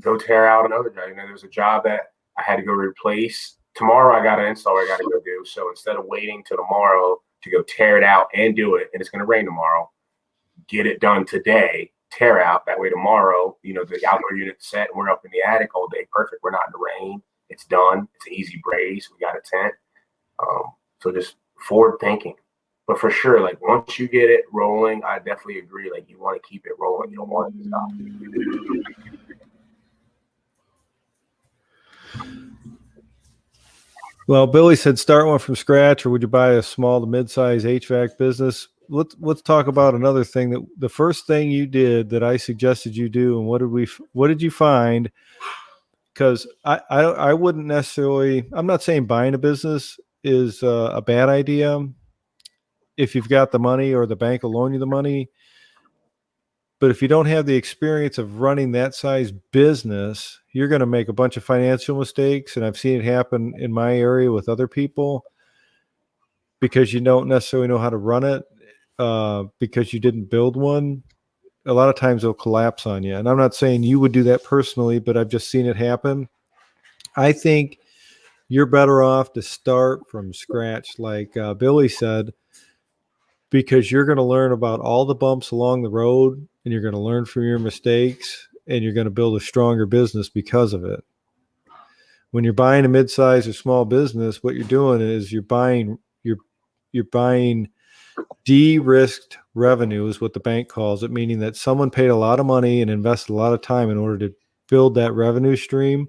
Go tear out another job. There's a job that I had to go replace. Tomorrow I got an install I got to go do. So instead of waiting till tomorrow to go tear it out and do it, and it's going to rain tomorrow, get it done today, tear out. That way tomorrow, the outdoor unit's set, and we're up in the attic all day. Perfect. We're not in the rain. It's done. It's an easy braze. We got a tent. So just forward thinking. But for sure, like once you get it rolling, I definitely agree. Like you want to keep it rolling. You don't want it to stop. Well, Billy said start one from scratch, or would you buy a small to mid-size HVAC business? Let's talk about another thing. That the first thing you did that I suggested you do, and what did you find? Because I wouldn't necessarily. I'm not saying buying a business is a bad idea if you've got the money or the bank will loan you the money. But if you don't have the experience of running that size business, you're going to make a bunch of financial mistakes. And I've seen it happen in my area with other people because you don't necessarily know how to run it because you didn't build one. A lot of times they'll collapse on you. And I'm not saying you would do that personally, but I've just seen it happen. I think you're better off to start from scratch, like Billy said, because you're going to learn about all the bumps along the road, and you're going to learn from your mistakes, and you're going to build a stronger business because of it. When you're buying a mid-sized or small business, what you're doing is you're buying de-risked revenue is what the bank calls it, meaning that someone paid a lot of money and invested a lot of time in order to build that revenue stream.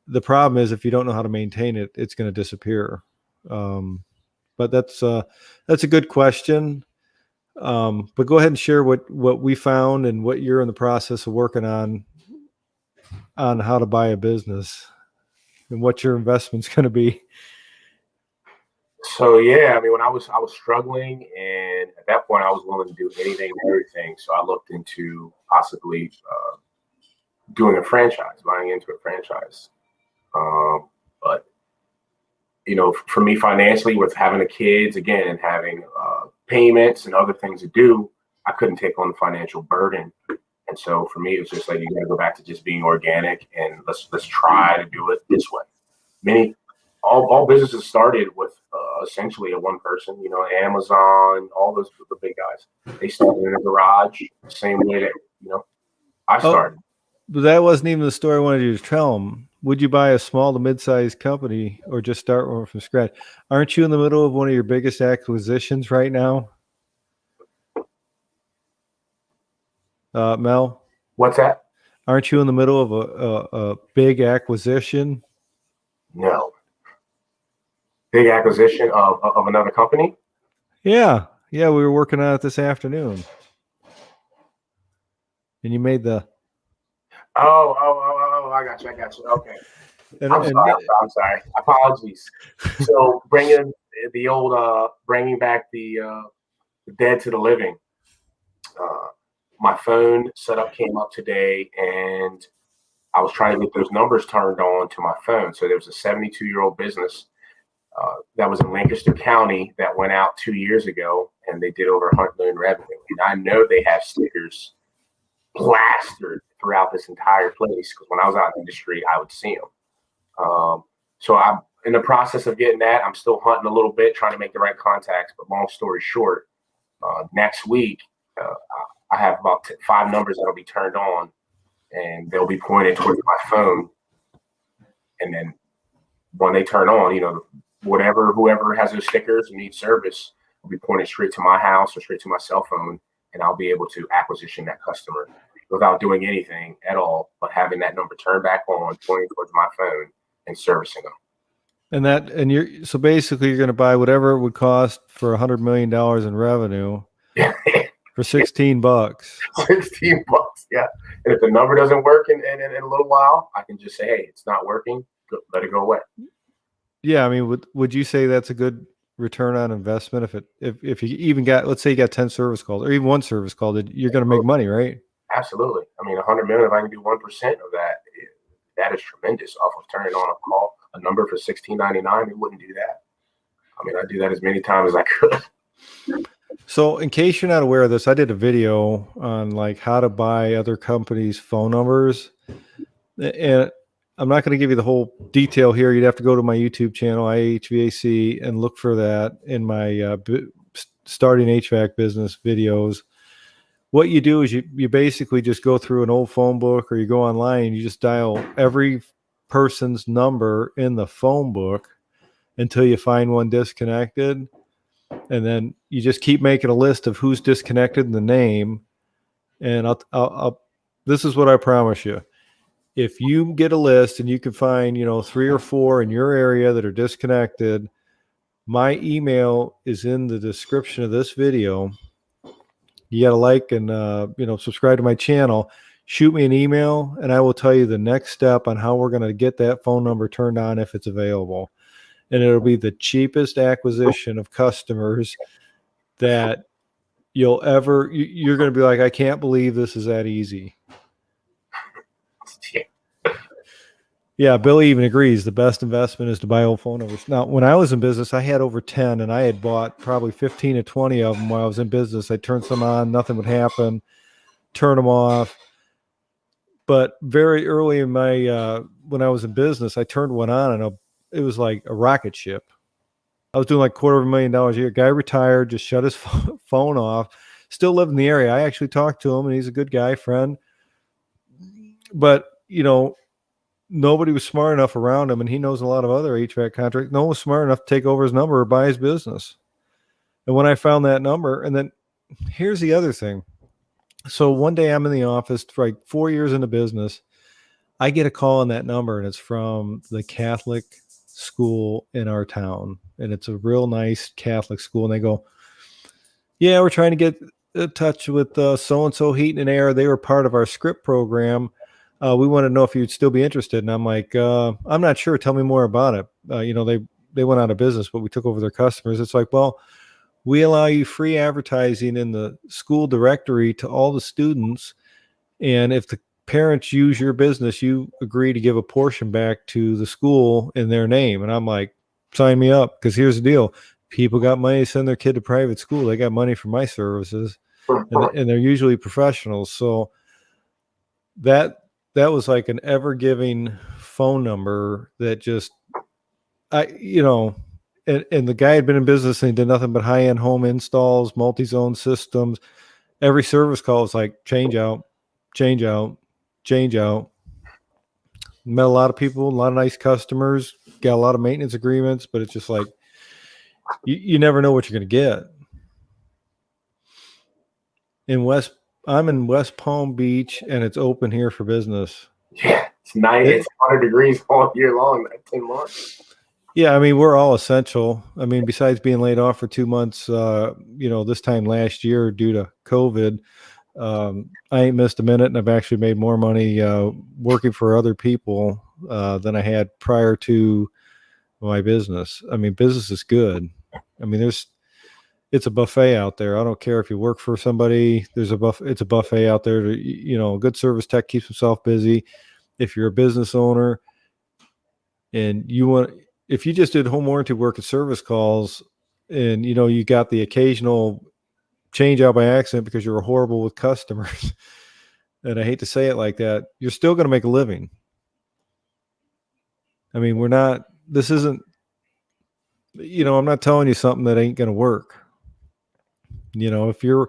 The problem is if you don't know how to maintain it, it's going to disappear. But that's a good question. But go ahead and share what we found and what you're in the process of working on how to buy a business and what your investment's going to be. So I mean, when I was struggling, and at that point I was willing to do anything and everything. So I looked into possibly doing a franchise, buying into a franchise. But for me financially, with having the kids again and having payments and other things to do, I couldn't take on the financial burden. And so for me, it was just like, you got to go back to just being organic and let's try to do it this way. All businesses started with essentially a one person, Amazon, all those the big guys. They started in a garage, the same way that I started. But that wasn't even the story I wanted you to tell them. Would you buy a small to mid-sized company or just start one from scratch? Aren't you in the middle of one of your biggest acquisitions right now, Mel? What's that? Aren't you in the middle of a big acquisition? No. Big acquisition of another company? Yeah. Yeah, we were working on it this afternoon. And you made the Oh, I got you. Okay. and, I'm and sorry. I'm sorry. Apologies. So bringing back the dead to the living. My phone setup came up today, and I was trying to get those numbers turned on to my phone. So there was a 72-year-old business that was in Lancaster County that went out 2 years ago, and they did over $100 million revenue. And I know they have stickers plastered throughout this entire place because when I was out in the industry, I would see them. So I'm in the process of getting that. I'm still hunting a little bit, trying to make the right contacts. But long story short, next week, I have about 5 numbers that'll be turned on, and they'll be pointed towards my phone. And then when they turn on, whoever has those stickers and needs service will be pointed straight to my house or straight to my cell phone, and I'll be able to acquisition that customer without doing anything at all, but having that number turned back on, pointing towards my phone and servicing them. and you're so basically you're going to buy whatever it would cost for $100 million in revenue for $16. 16 bucks, yeah. And if the number doesn't work in a little while, I can just say, hey, it's not working. Let it go away. Yeah, I mean, would you say that's a good return on investment if you even got, let's say you got 10 service calls or even one service call, you're going to make money, right? Absolutely. I mean, 100 million, if I can do 1% of that, that is tremendous off of turning on a number for $16.99. We wouldn't do that. I mean, I do that as many times as I could. So in case you're not aware of this, I did a video on like how to buy other companies' phone numbers. And I'm not going to give you the whole detail here. You'd have to go to my YouTube channel, HVAC, and look for that in my starting HVAC business videos. What you do is you basically just go through an old phone book or you go online and you just dial every person's number in the phone book until you find one disconnected. And then you just keep making a list of who's disconnected in the name. And I'll this is what I promise you. If you get a list and you can find, 3 or 4 in your area that are disconnected, my email is in the description of this video. You got to like and, subscribe to my channel. Shoot me an email and I will tell you the next step on how we're going to get that phone number turned on if it's available. And it'll be the cheapest acquisition of customers that you're going to be like, I can't believe this is that easy. Yeah, Billy even agrees the best investment is to buy old phone numbers. Now, when I was in business, I had over 10 and I had bought probably 15 to 20 of them while I was in business. I turned some on, nothing would happen, turn them off. But very early in my, when I was in business, I turned one on and it was like a rocket ship. I was doing like $250,000 a year. Guy retired, just shut his phone off, still lived in the area. I actually talked to him and he's a good guy, friend. But, nobody was smart enough around him, and he knows a lot of other HVAC contractors. No one was smart enough to take over his number or buy his business. And when I found that number, and then here's the other thing. So one day I'm in the office, like 4 years into business, I get a call on that number, and it's from the Catholic school in our town. And it's a real nice Catholic school. And they go, yeah, we're trying to get in touch with so-and-so Heating and Air. They were part of our script program. We want to know if you'd still be interested. And I'm like, I'm not sure. Tell me more about it. They went out of business, but we took over their customers. It's like, well, we allow you free advertising in the school directory to all the students. And if the parents use your business, you agree to give a portion back to the school in their name. And I'm like, sign me up. Because here's the deal. People got money to send their kid to private school. They got money for my services. And they're usually professionals. So that was like an ever-giving phone number that just, and the guy had been in business and he did nothing but high-end home installs, multi-zone systems. Every service call was like, change out. Met a lot of people, a lot of nice customers, got a lot of maintenance agreements, but it's just like, you never know what you're going to get. In West I'm in West Palm Beach, and it's open here for business. Yeah, it's nice. It's 100 degrees all year long, 10 months. Yeah, I mean, we're all essential. I mean, besides being laid off for 2 months, this time last year due to COVID, I ain't missed a minute, and I've actually made more money working for other people than I had prior to my business. I mean, business is good. I mean, it's a buffet out there. I don't care if you work for somebody. It's a buffet out there. A good service tech keeps himself busy. If you're a business owner and if you just did home warranty work and service calls, and you got the occasional change out by accident because you're horrible with customers, and I hate to say it like that, you're still going to make a living. I mean, I'm not telling you something that ain't going to work. If you're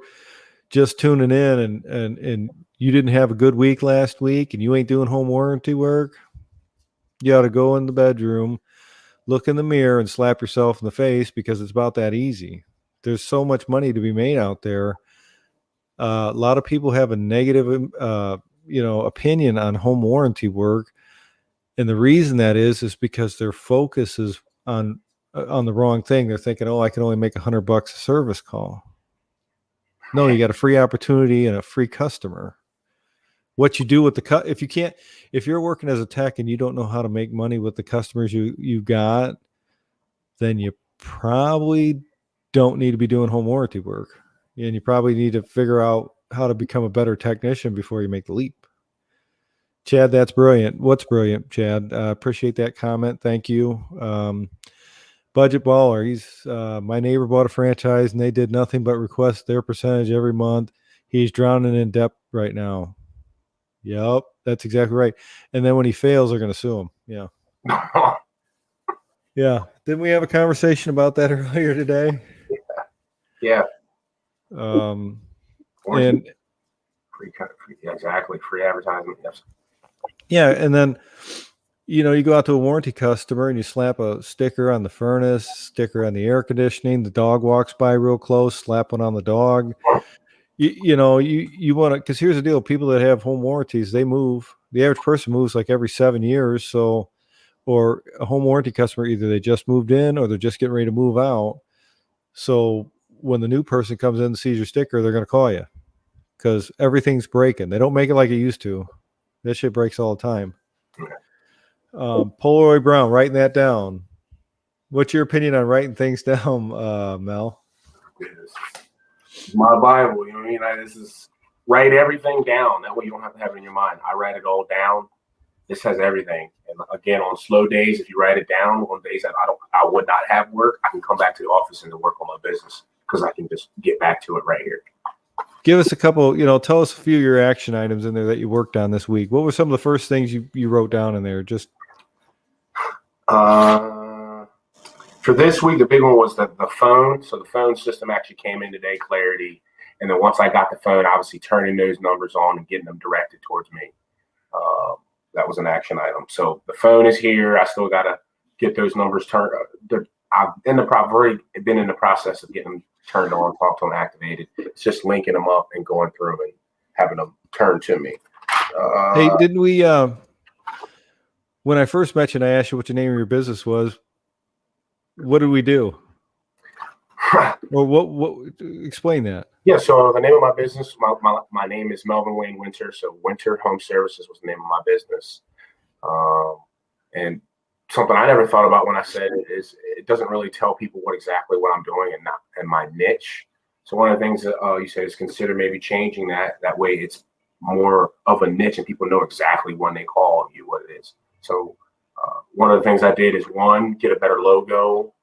just tuning in and you didn't have a good week last week and you ain't doing home warranty work, you ought to go in the bedroom, look in the mirror, and slap yourself in the face, because it's about that easy. There's so much money to be made out there. A lot of people have a negative, opinion on home warranty work. And the reason that is because their focus is on the wrong thing. They're thinking, oh, I can only make $100 a service call. No, you got a free opportunity and a free customer. What you do with if you're working as a tech and you don't know how to make money with the customers you got, then you probably don't need to be doing home warranty work. And you probably need to figure out how to become a better technician before you make the leap. Chad, that's brilliant. What's brilliant, Chad? Appreciate that comment. Thank you. Budget Baller. He's my neighbor bought a franchise and they did nothing but request their percentage every month. He's drowning in debt right now. Yep, that's exactly right. And then when he fails, they're going to sue him. Yeah. Yeah. Didn't we have a conversation about that earlier today? Yeah. And free, exactly. Free advertisement. Yes. Yeah. And then, you go out to a warranty customer and you slap a sticker on the furnace, sticker on the air conditioning. The dog walks by real close, slap one on the dog. You want to, because here's the deal. People that have home warranties, they move. The average person moves like every 7 years. So, or a home warranty customer, either they just moved in or they're just getting ready to move out. So when the new person comes in and sees your sticker, they're going to call you because everything's breaking. They don't make it like it used to. That shit breaks all the time. Polaroid Brown, writing that down. What's your opinion on writing things down, Mel? My Bible, you know what I mean? This is write everything down. That way you don't have to have it in your mind. I write it all down. This has everything. And again, on slow days, if you write it down, on days that I would not have work, I can come back to the office and work on my business because I can just get back to it right here. Give us a couple, tell us a few of your action items in there that you worked on this week. What were some of the first things you wrote down in there? Just for this week, the big one was the phone. So the phone system actually came in today, Clarity. And then once I got the phone, obviously turning those numbers on and getting them directed towards me. That was an action item. So the phone is here. I still got to get those numbers turned. I've already been in the process of getting them turned on, talked to them, activated. It's just linking them up and going through and having them turned to me. Hey, didn't we, when I first met you and I asked you what your name of your business was, what did we do? Or what explain that? Yeah, so the name of my business, my name is Melvin Wayne Winter. So Winter Home Services was the name of my business. And something I never thought about when I said it is it doesn't really tell people what I'm doing and my niche. So one of the things that you said is consider maybe changing that. That way it's more of a niche and people know exactly when they call you what it is. So one of the things I did is one, get a better logo,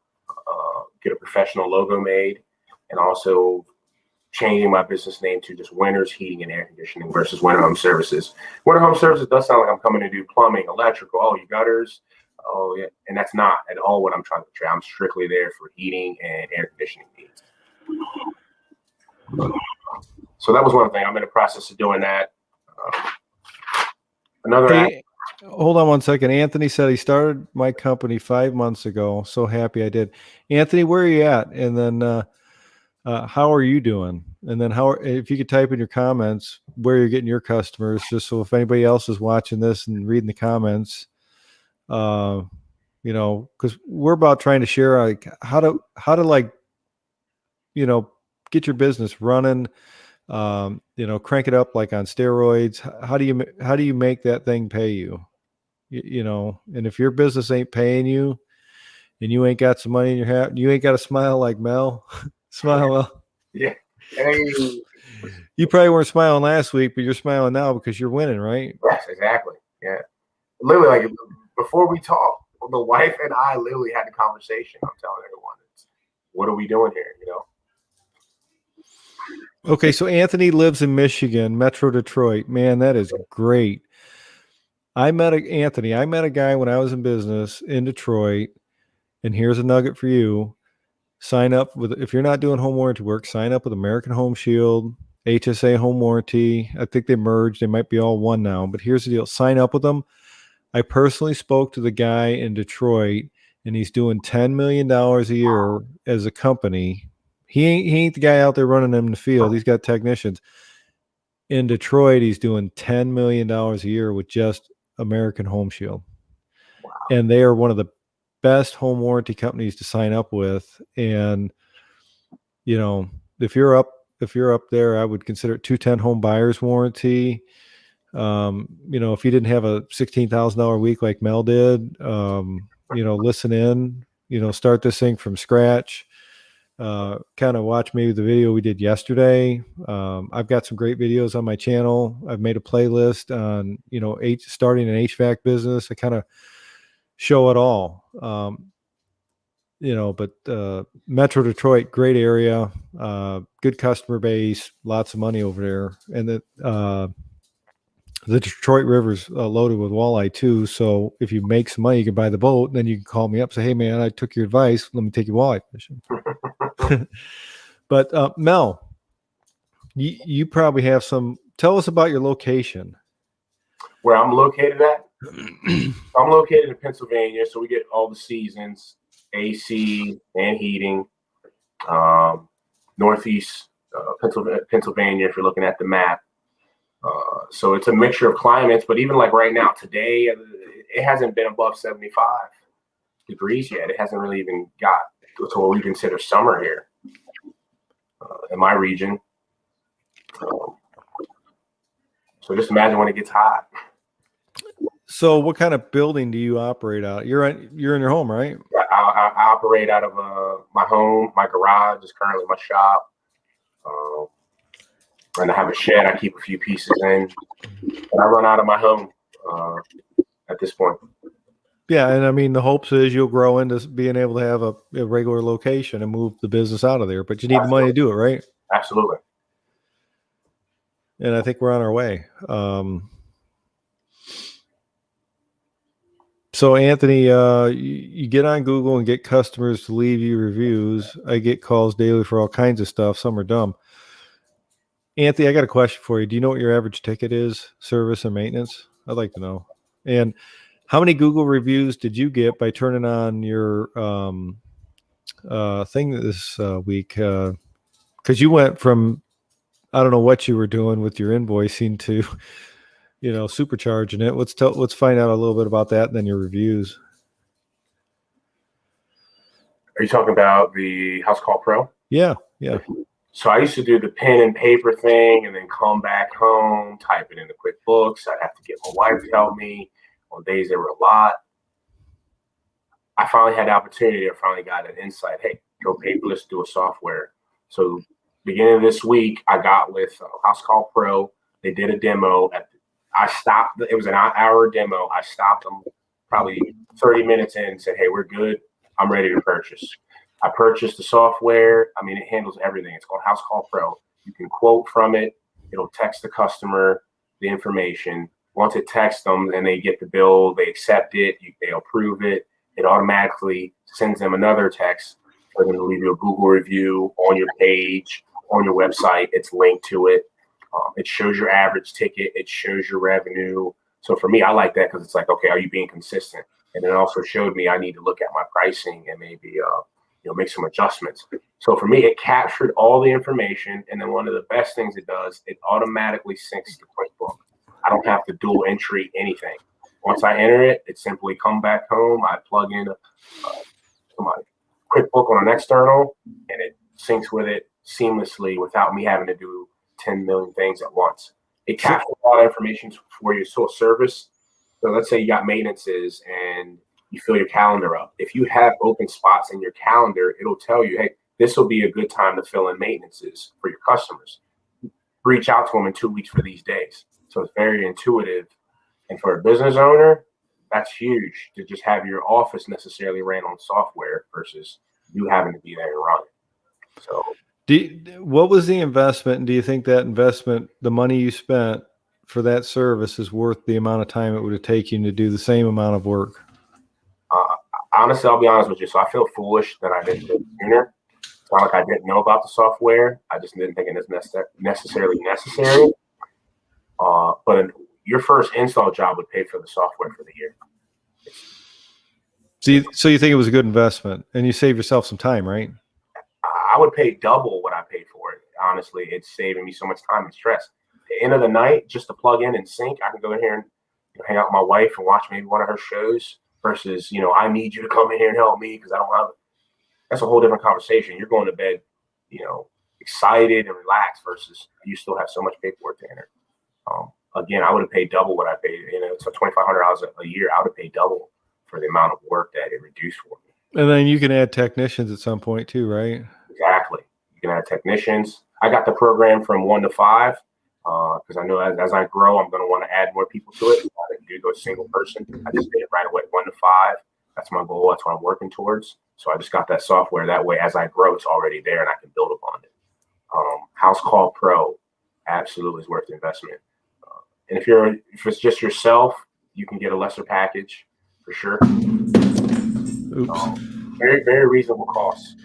get a professional logo made, and also changing my business name to just Winter's Heating and Air Conditioning versus Winter Home Services. Winter Home Services does sound like I'm coming to do plumbing, electrical, you gutters. Oh yeah, and that's not at all what I'm trying to portray. I'm strictly there for heating and air conditioning needs. So that was one thing. I'm in the process of doing that. Hold on one second. Anthony said he started my company 5 months ago. So happy I did. Anthony, where are you at? And then how are you doing? And then if you could type in your comments where you're getting your customers, just so if anybody else is watching this and reading the comments, because we're about trying to share like how to like, get your business running, crank it up like on steroids. How do you make that thing pay you? And if your business ain't paying you and you ain't got some money in your hat, you ain't got to smile like Mel. Smile, Mel. Yeah. Hey. You probably weren't smiling last week, but you're smiling now because you're winning, right? Yes, exactly. Yeah. Literally, like before we talked, the wife and I literally had the conversation. I'm telling everyone, what are we doing here? Okay, so Anthony lives in Michigan, Metro Detroit. Man, that is great. Anthony. I met a guy when I was in business in Detroit, and here's a nugget for you. Sign up if you're not doing home warranty work, sign up with American Home Shield, HSA Home Warranty. I think they merged. They might be all one now, but here's the deal. Sign up with them. I personally spoke to the guy in Detroit, and he's doing $10 million a year as a company. He ain't the guy out there running them in the field. He's got technicians. In Detroit, he's doing $10 million a year with just American Home Shield. Wow. And they are one of the best home warranty companies to sign up with. And, if you're up there, I would consider it 210 home buyer's warranty. If you didn't have a $16,000 a week like Mel did, listen in, start this thing from scratch. Kind of watch maybe the video we did yesterday. I've got some great videos on my channel. I've made a playlist on, starting an HVAC business. I kind of show it all. But Metro Detroit, great area, good customer base, lots of money over there. And the Detroit River's loaded with walleye too. So if you make some money, you can buy the boat, and then you can call me up, say, hey man, I took your advice. Let me take you walleye fishing. But Mel, you probably have tell us about your location. Where I'm located at? I'm located in Pennsylvania, so we get all the seasons, AC and heating. Northeast Pennsylvania, if you're looking at the map. So it's a mixture of climates, but even like right now, today, it hasn't been above 75 degrees yet. It hasn't really even got to what we consider summer here in my region. So just imagine when it gets hot. So what kind of building do you operate out? You're in your home, right? I operate out of my home. My garage is currently my shop. And I have a shed I keep a few pieces in. And I run out of my home at this point. Yeah, and I mean, the hopes is you'll grow into being able to have a regular location and move the business out of there, but you need the money to do it, right? Absolutely. And I think we're on our way. So Anthony, you get on Google and get customers to leave you reviews. I get calls daily for all kinds of stuff. Some are dumb. Anthony, I got a question for you. Do you know what your average ticket is, service and maintenance? I'd like to know. And how many Google reviews did you get by turning on your thing this week? Because you went from, I don't know what you were doing with your invoicing to, supercharging it. Let's find out a little bit about that and then your reviews. Are you talking about the House Call Pro? Yeah. So I used to do the pen and paper thing and then come back home, type it into QuickBooks. I'd have to get my wife to help me on days there were a lot. I finally had the opportunity. I finally got an insight. Hey, go paperless, do a software. So beginning of this week, I got with House Call Pro. They did a demo. I stopped. It was an hour demo. I stopped them probably 30 minutes in and said, hey, we're good. I'm ready to purchase. I purchased the software. I mean, it handles everything. It's called House Call Pro. You can quote from it. It'll text the customer the information. Once it texts them and they get the bill, they accept it, they approve it. It automatically sends them another text for them to leave you a Google review on your page, on your website. It's linked to it. It shows your average ticket. It shows your revenue. So for me, I like that because it's like, okay, are you being consistent? And it also showed me I need to look at my pricing and maybe, make some adjustments. So for me, it captured all the information. And then one of the best things it does, it automatically syncs to QuickBook. I don't have to dual entry anything. Once I enter it, it simply come back home. I plug in my QuickBook on an external, and it syncs with it seamlessly without me having to do 10 million things at once. It captures a lot of information for your service. So let's say you got maintenances and you fill your calendar up. If you have open spots in your calendar, it'll tell you, hey, this will be a good time to fill in maintenances for your customers. Reach out to them in 2 weeks for these days. So it's very intuitive. And for a business owner, that's huge to just have your office necessarily ran on software versus you having to be there and run it. So what was the investment? And do you think that investment, the money you spent for that service, is worth the amount of time it would have taken to do the same amount of work? Honestly, I'll be honest with you. So I feel foolish that I didn't do it sooner. It's not like I didn't know about the software. I just didn't think it was necessarily necessary. But your first install job would pay for the software for the year. So you think it was a good investment, and you save yourself some time, right? I would pay double what I paid for it. Honestly, it's saving me so much time and stress. At the end of the night, just to plug in and sync, I can go in here and hang out with my wife and watch maybe one of her shows versus, I need you to come in here and help me because I don't have it. That's a whole different conversation. You're going to bed, excited and relaxed versus you still have so much paperwork to enter. Again, I would have paid double what I paid. So $2,500 a year, I would have paid double for the amount of work that it reduced for me. And then you can add technicians at some point too, right? Exactly. You can add technicians. I got the program from 1 to 5 because I know as I grow, I'm going to want to add more people to it. I didn't do a single person. I just did it right away, 1 to 5. That's my goal. That's what I'm working towards. So I just got that software. That way, as I grow, it's already there and I can build upon it. House Call Pro absolutely is worth the investment. And if it's just yourself, you can get a lesser package for sure. Oops. Very, very reasonable cost.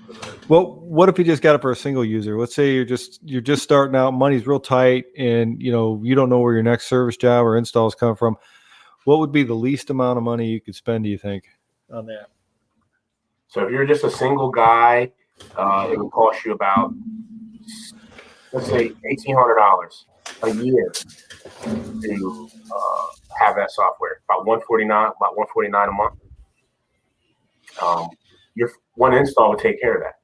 Well, what if you just got it for a single user? Let's say you're just starting out, money's real tight, and you don't know where your next service job or installs come from. What would be the least amount of money you could spend, do you think, on that? So if you're just a single guy, it would cost you about, let's say, $1,800 a year to have that software. About $149 a month. Your one install would take care of that.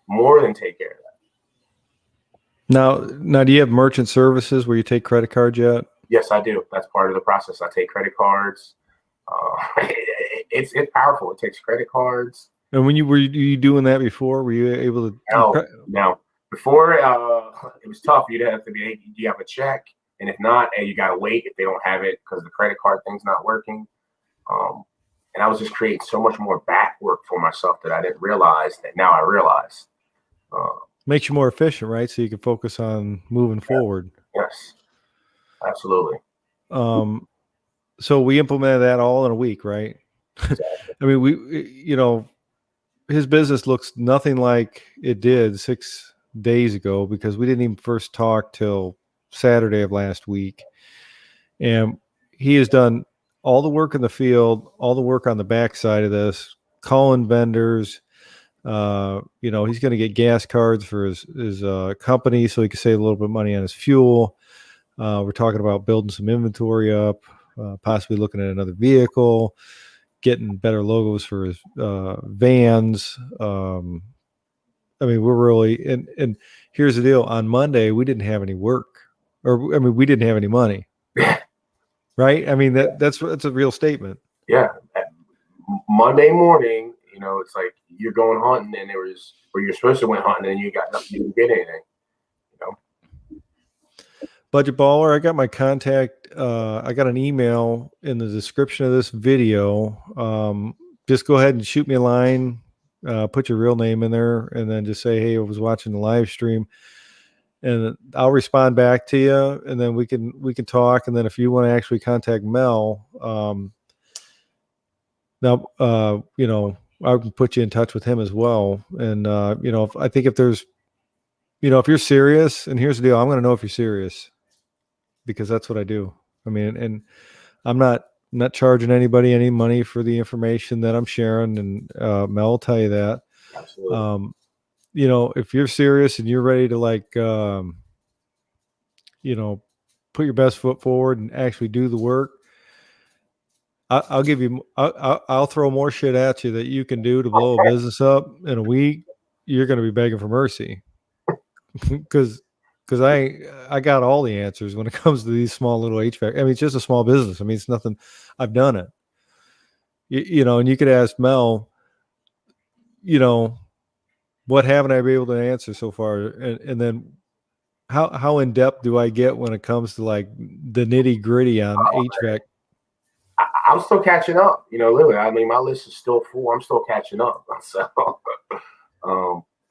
More than take care of that. Now, do you have merchant services where you take credit cards yet? Yes, I do. That's part of the process. I take credit cards. It's powerful. It takes credit cards. And were you doing that before? Were you able to? No. Before it was tough. You'd have to be. You have a check, and if not, you gotta wait if they don't have it because the credit card thing's not working. And I was just creating so much more back work for myself that I didn't realize that now I realize. Makes you more efficient, right? So you can focus on moving forward. Yes, absolutely. So we implemented that all in a week, right? Exactly. I mean, his business looks nothing like it did 6 days ago because we didn't even first talk till Saturday of last week. And he has done all the work in the field, all the work on the backside of this, calling vendors. He's going to get gas cards for his company so he can save a little bit of money on his fuel. We're talking about building some inventory up, possibly looking at another vehicle, getting better logos for his vans. We're really, and here's the deal. On Monday, we didn't have any work, we didn't have any money. Right? I mean, that's a real statement. Yeah. Monday morning, it's like you're going hunting and there was where you're supposed to went hunting and you got nothing, you didn't get anything. Budget Baller, I got my contact. I got an email in the description of this video. Just go ahead and shoot me a line, put your real name in there, and then just say, hey, I was watching the live stream. And I'll respond back to you, and then we can talk. And then if you want to actually contact Mel, I can put you in touch with him as well. And I think if there's, if you're serious, and here's the deal, I'm going to know if you're serious because that's what I do. I mean, and I'm not charging anybody any money for the information that I'm sharing, and Mel will tell you that. Absolutely. You know, if you're serious and you're ready to like, you know, put your best foot forward and actually do the work, I'll give you, I'll throw more shit at you that you can do to blow a business up in a week. You're going to be begging for mercy because I got all the answers when it comes to these small little HVAC. I mean, it's just a small business. I mean, it's nothing. I've done it. You know, and you could ask Mel, you know, what haven't I been able to answer so far, and then how in depth do I get when it comes to like the nitty gritty on Oh, HVAC? I'm still catching up. You know, literally. I mean, my list is still full. I'm still catching up. So,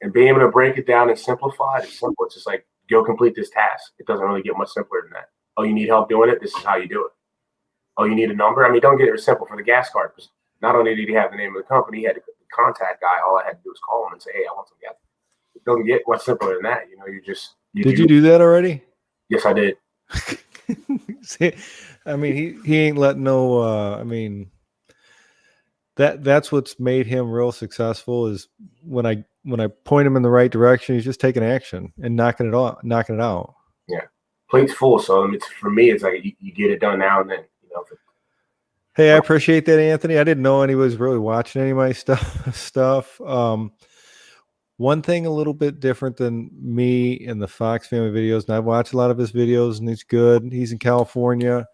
and being able to break it down and simplify it is simple. It's just like go complete this task. It doesn't really get much simpler than that. Oh, you need help doing it? This is how you do it. Oh, you need a number? I mean, don't get it simple for the gas card. Not only did he have the name of the company, he had the contact guy. All I had to do was call him and say, "Hey, I want some gas." It doesn't get much simpler than that. You know, Did you do that already? Yes, I did. See, I mean, he ain't letting no. I mean, that's what's made him real successful is when I point him in the right direction, he's just taking action and knocking it out. Yeah, plate's full. So it's for me, it's like you get it done now and then. You know. Hey, I appreciate that, Anthony. I didn't know anybody was really watching any of my stuff. One thing a little bit different than me and the Fox family videos, and I've watched a lot of his videos, and he's good. He's in California, a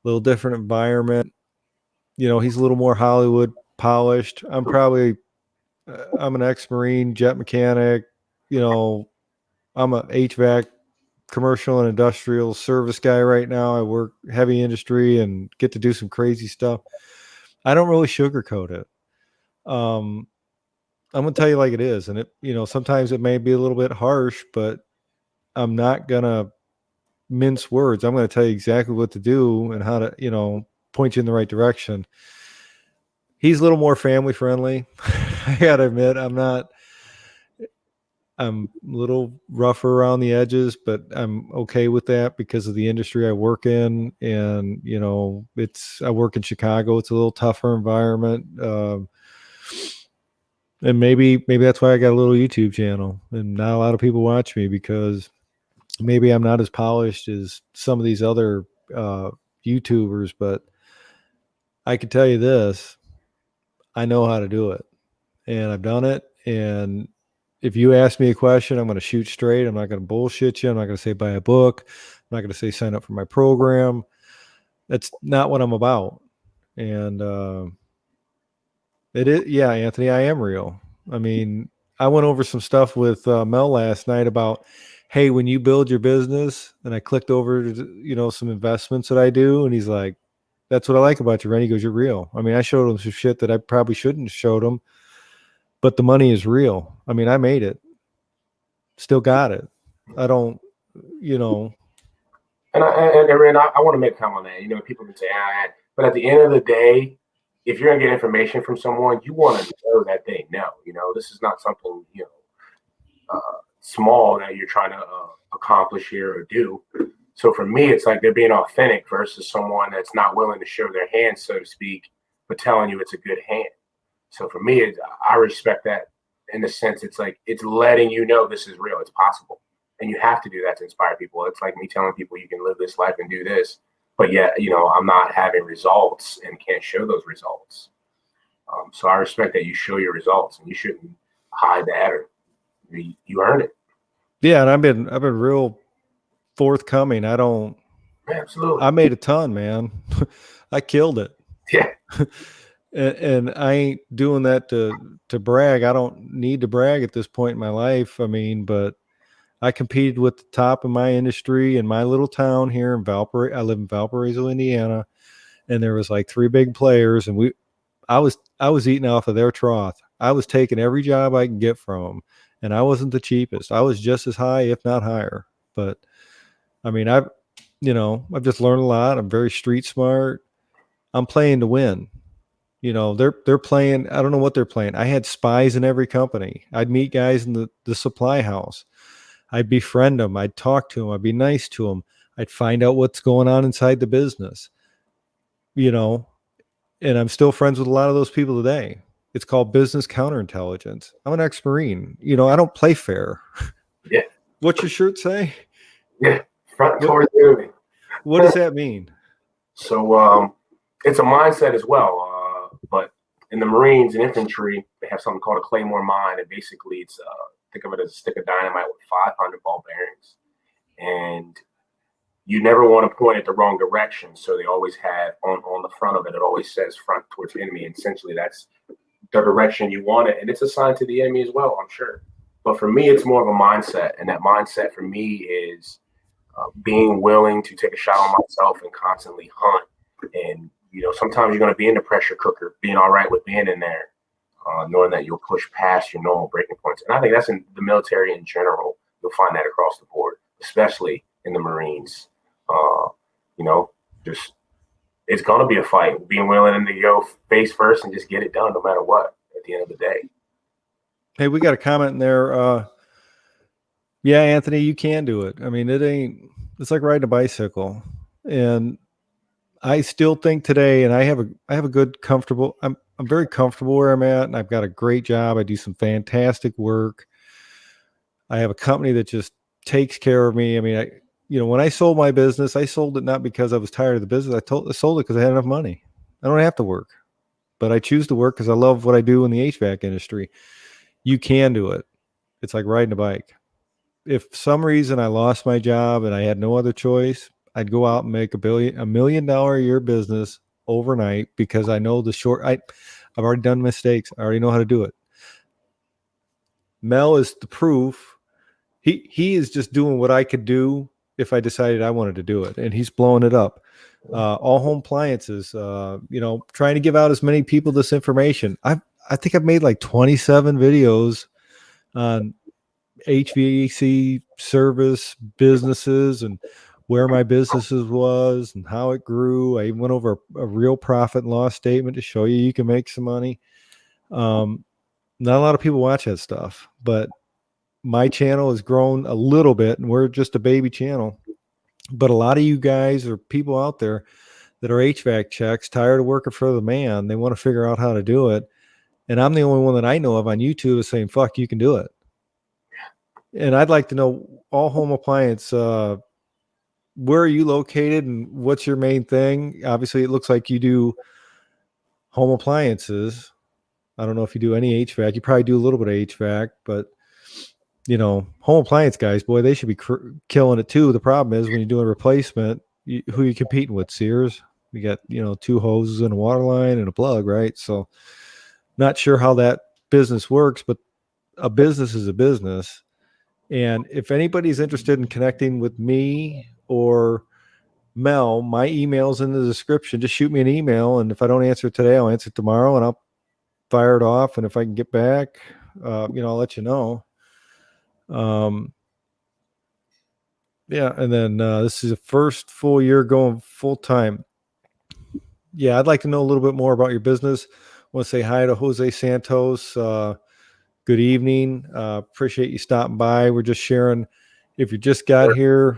little different environment. You know, he's a little more Hollywood polished. I'm an ex-Marine, jet mechanic. You know, I'm a HVAC, commercial and industrial service guy right now. I work heavy industry and get to do some crazy stuff. I don't really sugarcoat it. I'm gonna tell you like it is, and it, you know, sometimes it may be a little bit harsh, but I'm not gonna mince words. I'm gonna tell you exactly what to do and how to, you know, point you in the right direction. He's a little more family friendly. I gotta admit, I'm a little rougher around the edges, but I'm okay with that because of the industry I work in, and you know, I work in Chicago. It's a little tougher environment. And maybe that's why I got a little YouTube channel and not a lot of people watch me because maybe I'm not as polished as some of these other YouTubers, but I can tell you this, I know how to do it and I've done it. And if you ask me a question, I'm going to shoot straight. I'm not going to bullshit you. I'm not going to say buy a book. I'm not going to say sign up for my program. That's not what I'm about. And it is, yeah, Anthony, I am real. I mean, I went over some stuff with Mel last night about, hey, when you build your business, and I clicked over to, you know, some investments that I do, and he's like, that's what I like about you, Ren. He goes, you're real. I mean, I showed him some shit that I probably shouldn't have showed him, but the money is real. I mean, I made it. Still got it. I don't, you know. And I want to make a comment on that. You know, people can say, but at the end of the day, if you're gonna get information from someone, you want to know that they know. You know, this is not something small that you're trying to accomplish here or do. So for me, it's like they're being authentic versus someone that's not willing to show their hand, so to speak, but telling you it's a good hand. So for me, I respect that in the sense it's like it's letting you know this is real, it's possible, and you have to do that to inspire people. It's like me telling people you can live this life and do this, but yet I'm not having results and can't show those results. So I respect that you show your results, and you shouldn't hide that or you earn it. Yeah, and I've been real forthcoming. Absolutely. I made a ton, man. I killed it. Yeah. And I ain't doing that to brag. I don't need to brag at this point in my life. I mean, but I competed with the top of my industry in my little town here in Valparaiso. I live in Valparaiso, Indiana, and there was like 3 big players, and I was eating off of their trough. I was taking every job I can get from them, and I wasn't the cheapest. I was just as high, if not higher. But I mean, I've just learned a lot. I'm very street smart. I'm playing to win. You know, they're playing. I don't know what they're playing. I had spies in every company. I'd meet guys in the supply house. I'd befriend them. I'd talk to them. I'd be nice to them. I'd find out what's going on inside the business. You know, and I'm still friends with a lot of those people today. It's called business counterintelligence. I'm an ex-Marine. You know, I don't play fair. Yeah. What's your shirt say? Yeah. Front What, towards the enemy. what does that mean? So it's a mindset as well. But in the Marines and infantry, they have something called a claymore mine, and basically it's think of it as a stick of dynamite with 500 ball bearings, and you never want to point it the wrong direction. So they always have on the front of it, it always says front towards the enemy, and essentially that's the direction you want it, and it's assigned to the enemy as well, I'm sure. But for me, it's more of a mindset, and that mindset for me is being willing to take a shot on myself and constantly hunt. And sometimes you're going to be in the pressure cooker, being all right with being in there, knowing that you'll push past your normal breaking points. And I think that's in the military in general. You'll find that across the board, especially in the Marines. Just it's going to be a fight. Being willing to go face first and just get it done, no matter what. At the end of the day. Hey, we got a comment in there. Yeah, Anthony, you can do it. I mean, it's like riding a bicycle. And I still think today, and I have a good, comfortable, I'm very comfortable where I'm at, and I've got a great job. I do some fantastic work. I have a company that just takes care of me. I mean, when I sold my business, I sold it not because I was tired of the business. I sold it because I had enough money. I don't have to work, but I choose to work because I love what I do in the HVAC industry. You can do it. It's like riding a bike. If for some reason I lost my job and I had no other choice, I'd go out and make $1 million a year business overnight, because I know I've already done mistakes. I already know how to do it. Mel is the proof. He is just doing what I could do if I decided I wanted to do it, and he's blowing it up. All home appliances, trying to give out as many people this information. I think I've made like 27 videos on HVAC service businesses and where my businesses was and how it grew. I even went over a real profit and loss statement to show you can make some money. Not a lot of people watch that stuff, but my channel has grown a little bit, and we're just a baby channel. But a lot of you guys or people out there that are HVAC checks, tired of working for the man, they want to figure out how to do it. And I'm the only one that I know of on YouTube is saying, fuck, you can do it. And I'd like to know, all home appliance, where are you located and what's your main thing? Obviously, it looks like you do home appliances. I don't know if you do any HVAC. You probably do a little bit of HVAC, but home appliance guys, boy, they should be killing it too. The problem is when you're doing a replacement, who are you competing with? Sears? You got, 2 hoses and a water line and a plug, right? So not sure how that business works, but a business is a business. And if anybody's interested in connecting with me or Mel, my email's in the description. Just shoot me an email, and if I don't answer today, I'll answer tomorrow, and I'll fire it off. And if I can get back, I'll let you know. Yeah, and then this is the first full year going full time. Yeah, I'd like to know a little bit more about your business. I want to say hi to Jose Santos. Good evening. Appreciate you stopping by. We're just sharing. If you just got here,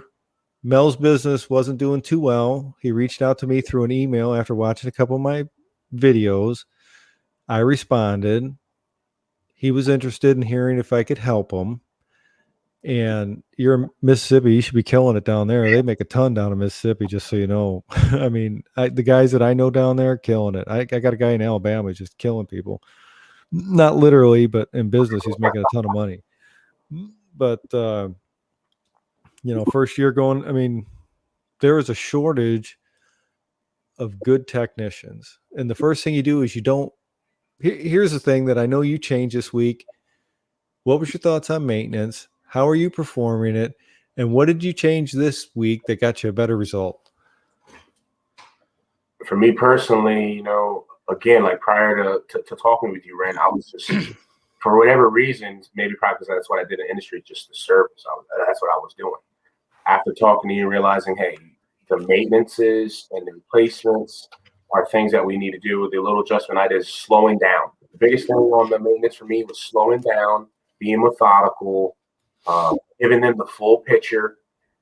Mel's business wasn't doing too well. He reached out to me through an email after watching a couple of my videos. I responded. He was interested in hearing if I could help him. And you're in Mississippi, you should be killing it down there. They make a ton down in Mississippi, just so you know. I mean, the guys that I know down there, killing it. I got a guy in Alabama who's just killing people. Not literally, but in business, he's making a ton of money. But, first year going, I mean, there is a shortage of good technicians. And the first thing you do is here's the thing that I know you changed this week. What was your thoughts on maintenance? How are you performing it? And what did you change this week that got you a better result? For me personally, again, like prior to talking with you, Ren, I was just, for whatever reasons, maybe probably because that's what I did in the industry, just the service. That's what I was doing. After talking to you, realizing, hey, the maintenances and the replacements are things that we need to do. The little adjustment I did is slowing down. The biggest thing on the maintenance for me was slowing down, being methodical, giving them the full picture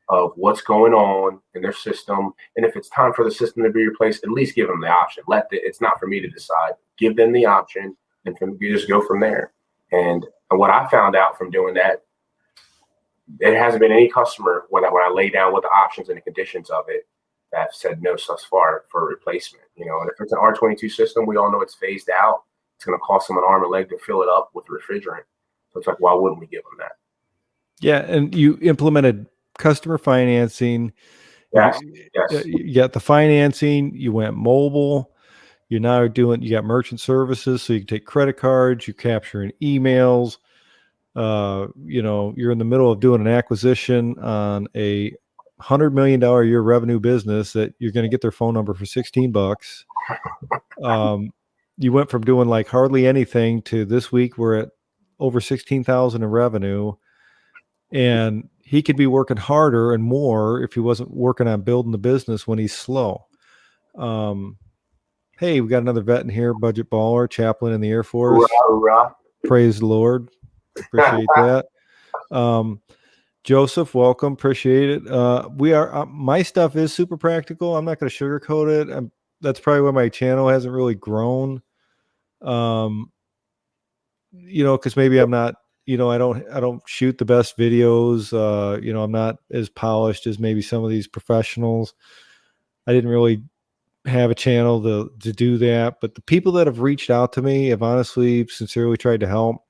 of what's going on in their system. And if it's time for the system to be replaced, at least give them the option. It's not for me to decide. Give them the option. and you just go from there. And what I found out from doing that, there hasn't been any customer when I lay down what the options and the conditions of it that have said no thus far for a replacement. And if it's an R22 system, we all know it's phased out. It's going to cost them an arm and leg to fill it up with refrigerant. So it's like, why wouldn't we give them that? Yeah, and you implemented customer financing. Yes. You got the financing. You went mobile. You got merchant services, so you can take credit cards. You're capturing emails. You're in the middle of doing an acquisition on a $100 million a year revenue business that you're going to get their phone number for $16. You went from doing like hardly anything to this week we're at over 16,000 in revenue, and he could be working harder and more if he wasn't working on building the business when he's slow. Hey, we got another vet in here, budget baller, chaplain in the Air Force. Hoorah. Praise the Lord. Appreciate that. Joseph, welcome. Appreciate it. My stuff is super practical. I'm not going to sugarcoat it. That's probably why my channel hasn't really grown. Because maybe I'm not, I don't shoot the best videos. I'm not as polished as maybe some of these professionals. I didn't really have a channel to do that, but the people that have reached out to me have honestly, sincerely tried to help.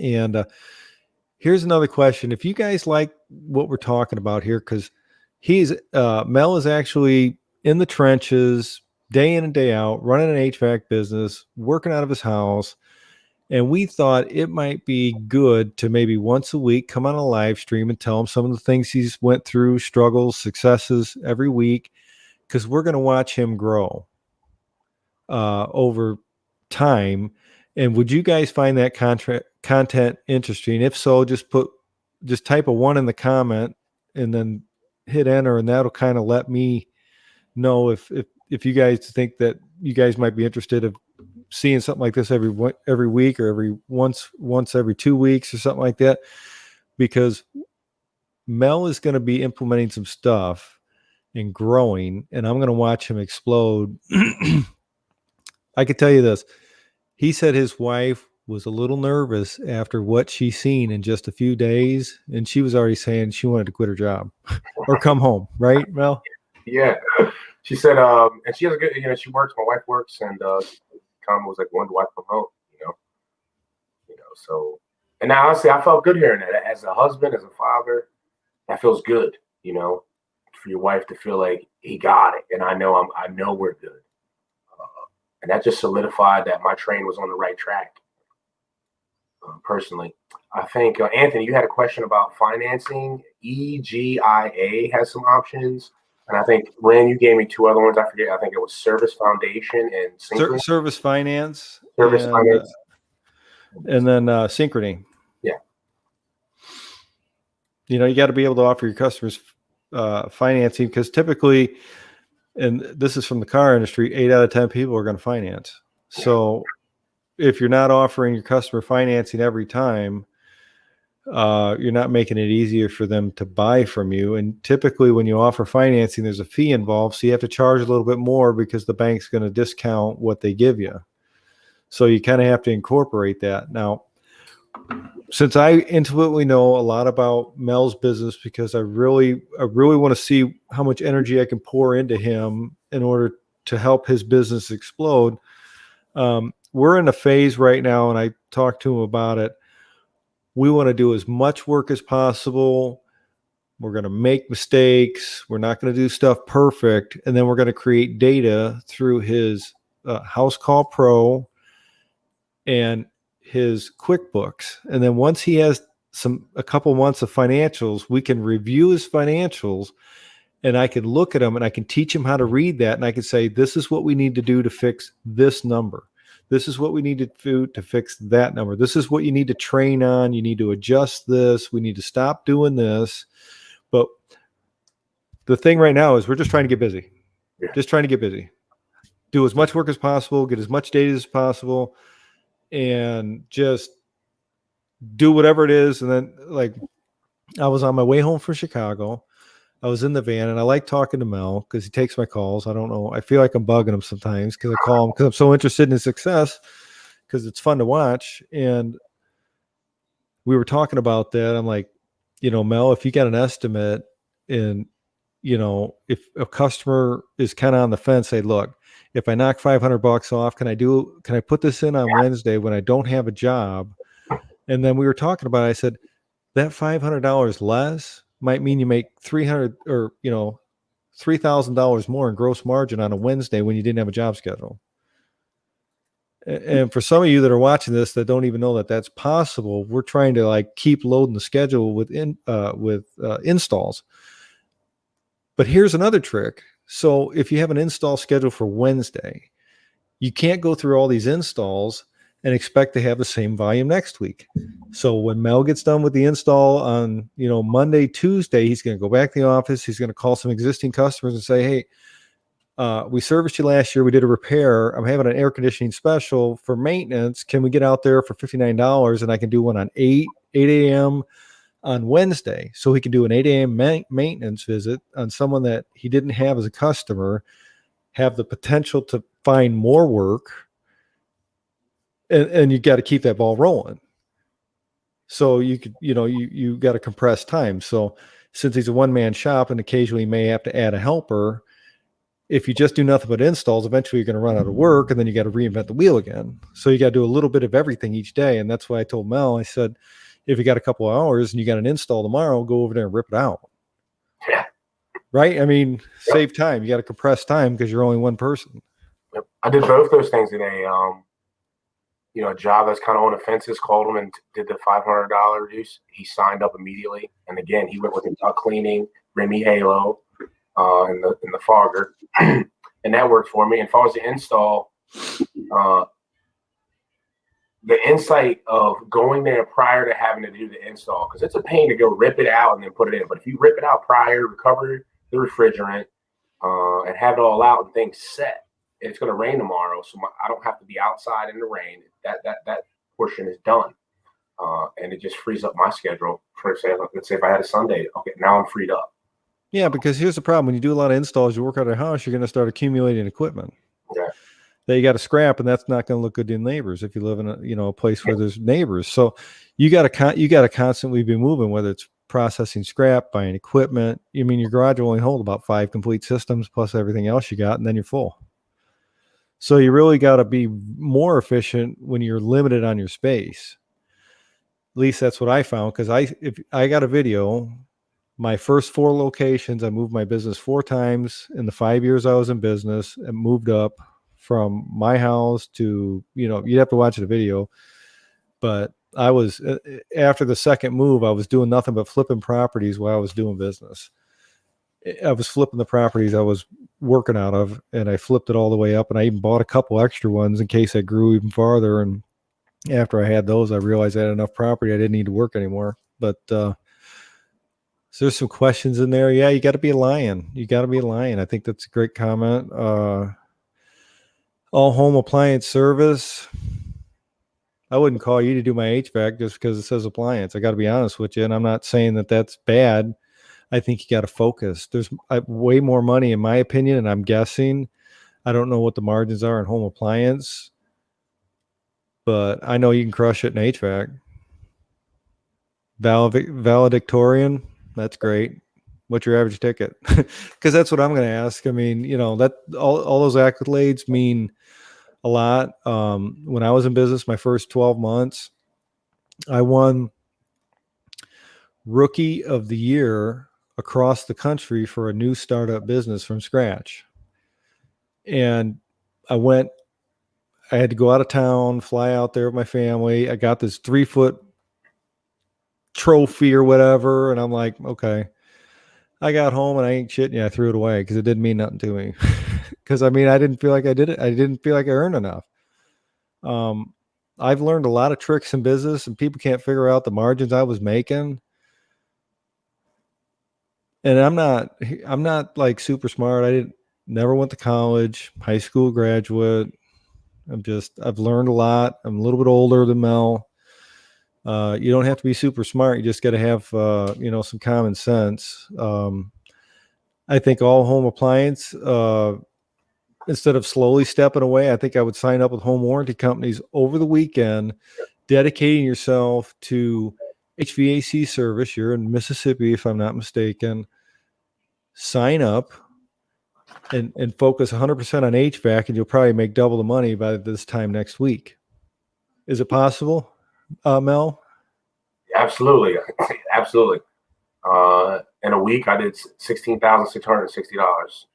And here's another question. If you guys like what we're talking about here, because Mel is actually in the trenches day in and day out, running an HVAC business, working out of his house. And we thought it might be good to maybe once a week come on a live stream and tell him some of the things he's went through, struggles, successes every week, because we're going to watch him grow over time. And would you guys find that content interesting? If so, just type a 1 in the comment and then hit enter, and that'll kind of let me know if you guys think that you guys might be interested of seeing something like this every week, or once every 2 weeks or something like that, because Mel is going to be implementing some stuff and growing, and I'm going to watch him explode. I could tell you this. He said his wife was a little nervous after what she's seen in just a few days, and she was already saying she wanted to quit her job or come home, right, Mel? Yeah. She said, and she has a good, she works, my wife works, and comment was like, when do I come home? So, and now honestly, I felt good hearing that. As a husband, as a father, that feels good, for your wife to feel like he got it, and I know we're good, and that just solidified that my train was on the right track. Personally, I think Anthony, you had a question about financing. EGIA has some options, and I think Lynn, you gave me 2 other ones. I forget. I think it was Service Foundation and Synchrony. Service Finance. Finance, and then Synchrony. Yeah. You got to be able to offer your customers financing, because typically, and this is from the car industry, 8 out of 10 people are going to finance. So if you're not offering your customer financing every time, you're not making it easier for them to buy from you. And typically when you offer financing, there's a fee involved. So you have to charge a little bit more because the bank's going to discount what they give you. So you kind of have to incorporate that. Now, since I intimately know a lot about Mel's business, because I really want to see how much energy I can pour into him in order to help his business explode. We're in a phase right now, and I talked to him about it. We want to do as much work as possible. We're going to make mistakes. We're not going to do stuff perfect. And then we're going to create data through his House Call Pro and his QuickBooks. And then once he has a couple months of financials, we can review his financials, and I can look at them and I can teach him how to read that. And I can say, this is what we need to do to fix this number. This is what we need to do to fix that number. This is what you need to train on. You need to adjust this. We need to stop doing this. But the thing right now is we're just trying to get busy. Just trying to get busy. Do as much work as possible, get as much data as possible, and just do whatever it is. And then, like, I was on my way home from Chicago. I was in the van, and I like talking to Mel because he takes my calls. I don't know. I feel like I'm bugging him sometimes because I call him because I'm so interested in his success. because it's fun to watch. And we were talking about that. I'm like, Mel, if you got an estimate and, if a customer is kind of on the fence, say, look, if I knock $500 off, can I put this in on Wednesday when I don't have a job? And then we were talking about it, I said, that $500 less might mean you make 300 or, $3,000 more in gross margin on a Wednesday when you didn't have a job schedule. And for some of you that are watching this that don't even know that that's possible, we're trying to like keep loading the schedule with installs. But here's another trick. So if you have an install schedule for Wednesday, you can't go through all these installs and expect to have the same volume next week. So when Mel gets done with the install on, Monday, Tuesday, he's going to go back to the office. He's going to call some existing customers and say, hey, we serviced you last year. We did a repair. I'm having an air conditioning special for maintenance. Can we get out there for $59? And I can do one on 8 a.m. on Wednesday. So he can do an 8 a.m. maintenance visit on someone that he didn't have as a customer, have the potential to find more work. And you got to keep that ball rolling. So you could, you got to compress time. So since he's a one-man shop and occasionally may have to add a helper, if you just do nothing but installs, eventually you're going to run out of work, and then you got to reinvent the wheel again. So you got to do a little bit of everything each day. And that's why I told Mel, I said, if you got a couple of hours and you got an install tomorrow, go over there and rip it out. Yeah. Right? I mean, save time. You got to compress time because you're only one person. Yep. I did both those things today. A job that's kind of on the fences, called him and did the $500 reduce. He signed up immediately. And again, he went with the duct cleaning, Remy Halo, in the fogger. And that worked for me. And as far as the install, the insight of going there prior to having to do the install, because it's a pain to go rip it out and then put it in. But if you rip it out prior, recover the refrigerant, and have it all out and things set, it's going to rain tomorrow, so I don't have to be outside in the rain. That portion is done, and it just frees up my schedule. For let's say if I had a Sunday, okay, now I'm freed up. Yeah, because here's the problem: when you do a lot of installs, you work out of a house, you're going to start accumulating equipment. Yeah. That you got to scrap, and that's not going to look good to neighbors if you live in a place where there's neighbors. So you got to constantly be moving, whether it's processing scrap, buying equipment. I mean, your garage will only hold about 5 complete systems plus everything else you got, and then you're full. So you really got to be more efficient when you're limited on your space. At least that's what I found, because if I got a video, my first 4 locations, I moved my business 4 times in the 5 years I was in business, and moved up from my house to, you'd have to watch the video, but I was, after the second move, I was doing nothing but flipping properties while I was doing business. I was flipping the properties I was working out of, and I flipped it all the way up, and I even bought a couple extra ones in case I grew even farther. And after I had those, I realized I had enough property I didn't need to work anymore. But so there's some questions in there. Yeah, you got to be a lion. You got to be a lion. I think that's a great comment. All home appliance service. I wouldn't call you to do my HVAC just because it says appliance. I got to be honest with you, and I'm not saying that that's bad. I think you got to focus. There's way more money, in my opinion, and I'm guessing. I don't know what the margins are in home appliance, but I know you can crush it in HVAC. Valedictorian, that's great. What's your average ticket? Because that's what I'm going to ask. I mean, that all those accolades mean a lot. When I was in business, my first 12 months, I won Rookie of the Year across the country for a new startup business from scratch. And I had to go out of town, fly out there with my family. I got this 3-foot trophy or whatever. And I'm like, okay. I got home and I ain't shitting you. I threw it away because it didn't mean nothing to me. Because I didn't feel like I did it. I didn't feel like I earned enough. I've learned a lot of tricks in business, and people can't figure out the margins I was making. And I'm not like super smart. Never went to college, high school graduate. I've learned a lot. I'm a little bit older than Mel. You don't have to be super smart. You just got to have, some common sense. I think all home appliance instead of slowly stepping away, I think I would sign up with home warranty companies over the weekend, dedicating yourself to HVAC service. You're in Mississippi, if I'm not mistaken. Sign up and focus 100% on HVAC, and you'll probably make double the money by this time next week. Is it possible, Mel? Absolutely. Absolutely. In a week, I did $16,660.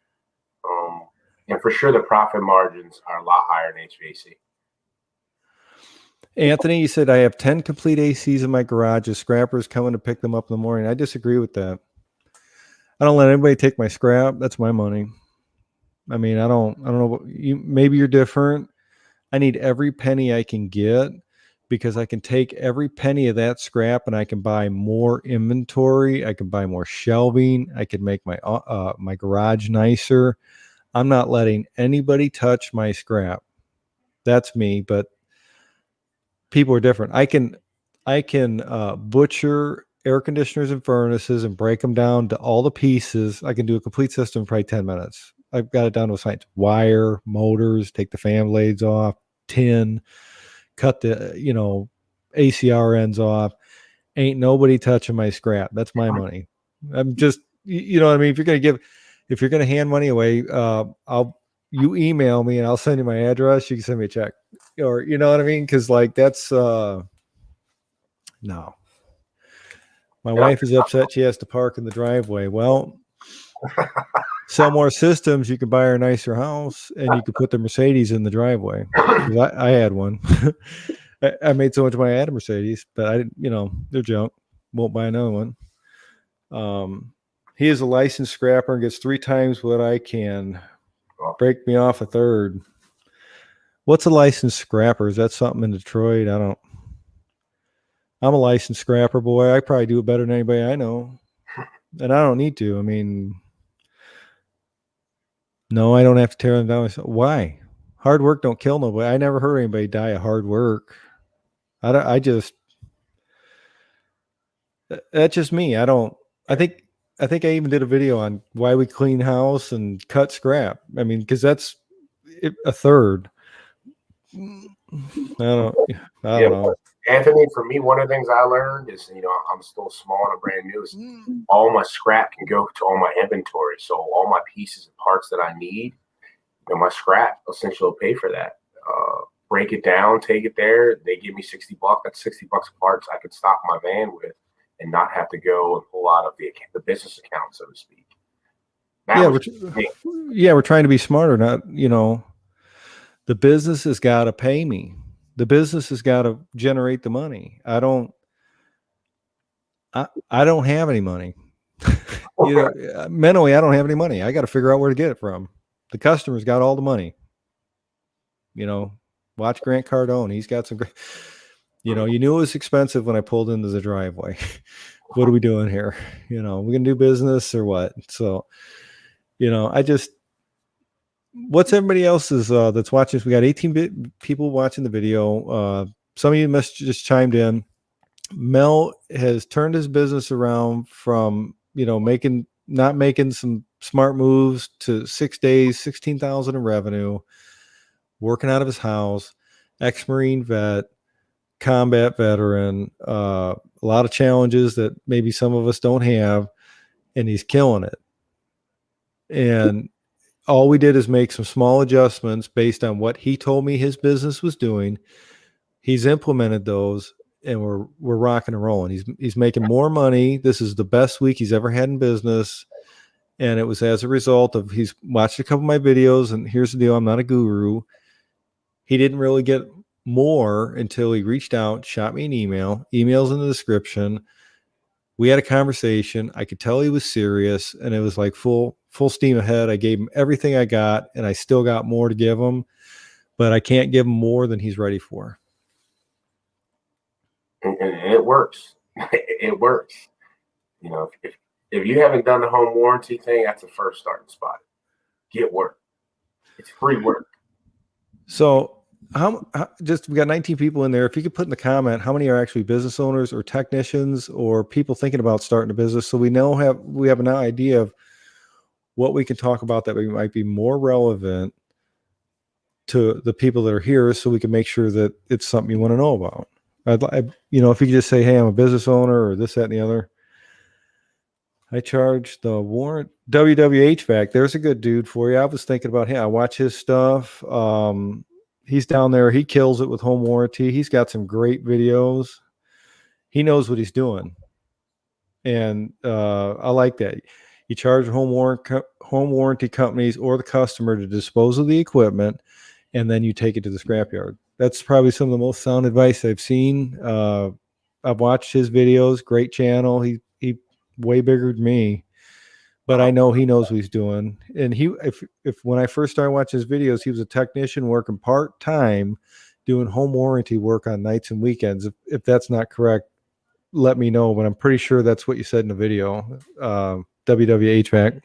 And for sure, the profit margins are a lot higher in HVAC. Anthony, you said I have 10 complete ACs in my garage. The scrappers coming to pick them up in the morning. I disagree with that. I don't let anybody take my scrap. That's my money. I mean, I don't know. Maybe you're different. I need every penny I can get, because I can take every penny of that scrap and I can buy more inventory. I can buy more shelving. I can make my my garage nicer. I'm not letting anybody touch my scrap. That's me, but people are different. I can butcher air conditioners and furnaces and break them down to all the pieces. I can do a complete system in probably 10 minutes. I've got it down to a science. Wire, motors, take the fan blades off, tin, cut the, ACR ends off. Ain't nobody touching my scrap. That's my money. I'm just, you know what I mean? If you're going to hand money away, you email me and I'll send you my address. You can send me a check, or, you know what I mean? Cause like that's, no, my wife is upset. She has to park in the driveway. Well, sell more systems. You can buy her a nicer house and you could put the Mercedes in the driveway. I had one. I made so much money. I had a Mercedes, but I didn't, they're junk. Won't buy another one. He is a licensed scrapper and gets 3 times what I can. Break me off a third. What's a licensed scrapper? Is that something in Detroit? I'm a licensed scrapper, boy. I probably do it better than anybody I know. And I don't need to. I mean, no, I don't have to tear them down. Why? Hard work don't kill nobody. I never heard anybody die of hard work. That's just me. I think I even did a video on why we clean house and cut scrap. I mean, because that's a third. I don't know. Anthony, for me, one of the things I learned is, I'm still small and brand new, is all my scrap can go to all my inventory. So all my pieces and parts that I need, my scrap essentially will pay for that. Break it down, take it there. They give me $60. That's $60 parts I could stock my van with and not have to go and pull out of the business account, so to speak. We're trying to be smarter. Not, the business has got to pay me. The business has got to generate the money. I don't have any money. Mentally, I don't have any money. I got to figure out where to get it from. The customer's got all the money. Watch Grant Cardone. He's got some great, you knew it was expensive when I pulled into the driveway. What are we doing here? We gonna do business or what? So, what's everybody else's that's watching this? We got 18 people watching the video. Some of you must just chimed in. Mel has turned his business around from, not making some smart moves to 6 days, 16,000 in revenue, working out of his house, ex-Marine vet, combat veteran, a lot of challenges that maybe some of us don't have, and he's killing it. And all we did is make some small adjustments based on what he told me his business was doing. He's implemented those, and we're rocking and rolling. He's making more money. This is the best week he's ever had in business. And it was as a result of, he's watched a couple of my videos, and here's the deal. I'm not a guru. He didn't really get more until he reached out, shot me an email. Email's in the description. We had a conversation. I could tell he was serious, and it was like full steam ahead. I gave him everything I got, and I still got more to give him, but I can't give him more than he's ready for. And it works. It works. If you haven't done the home warranty thing, that's the first starting spot. Get work. It's free work. So we got 19 people in there. If you could put in the comment, how many are actually business owners or technicians or people thinking about starting a business, so we have an idea of what we can talk about that might be more relevant to the people that are here so we can make sure that it's something you want to know about. If you could just say, hey, I'm a business owner or this, that, and the other. I charge the warrant WWHVAC. There's a good dude for you. I was thinking about him. I watch his stuff. He's down there. He kills it with home warranty. He's got some great videos. He knows what he's doing. And I like that. You charge home warranty companies or the customer to dispose of the equipment, and then you take it to the scrapyard. That's probably some of the most sound advice I've seen. I've watched his videos. Great channel. He way bigger than me, but I know he knows what he's doing. And if when I first started watching his videos, he was a technician working part-time doing home warranty work on nights and weekends. If that's not correct, let me know, but I'm pretty sure that's what you said in the video. WWHVAC.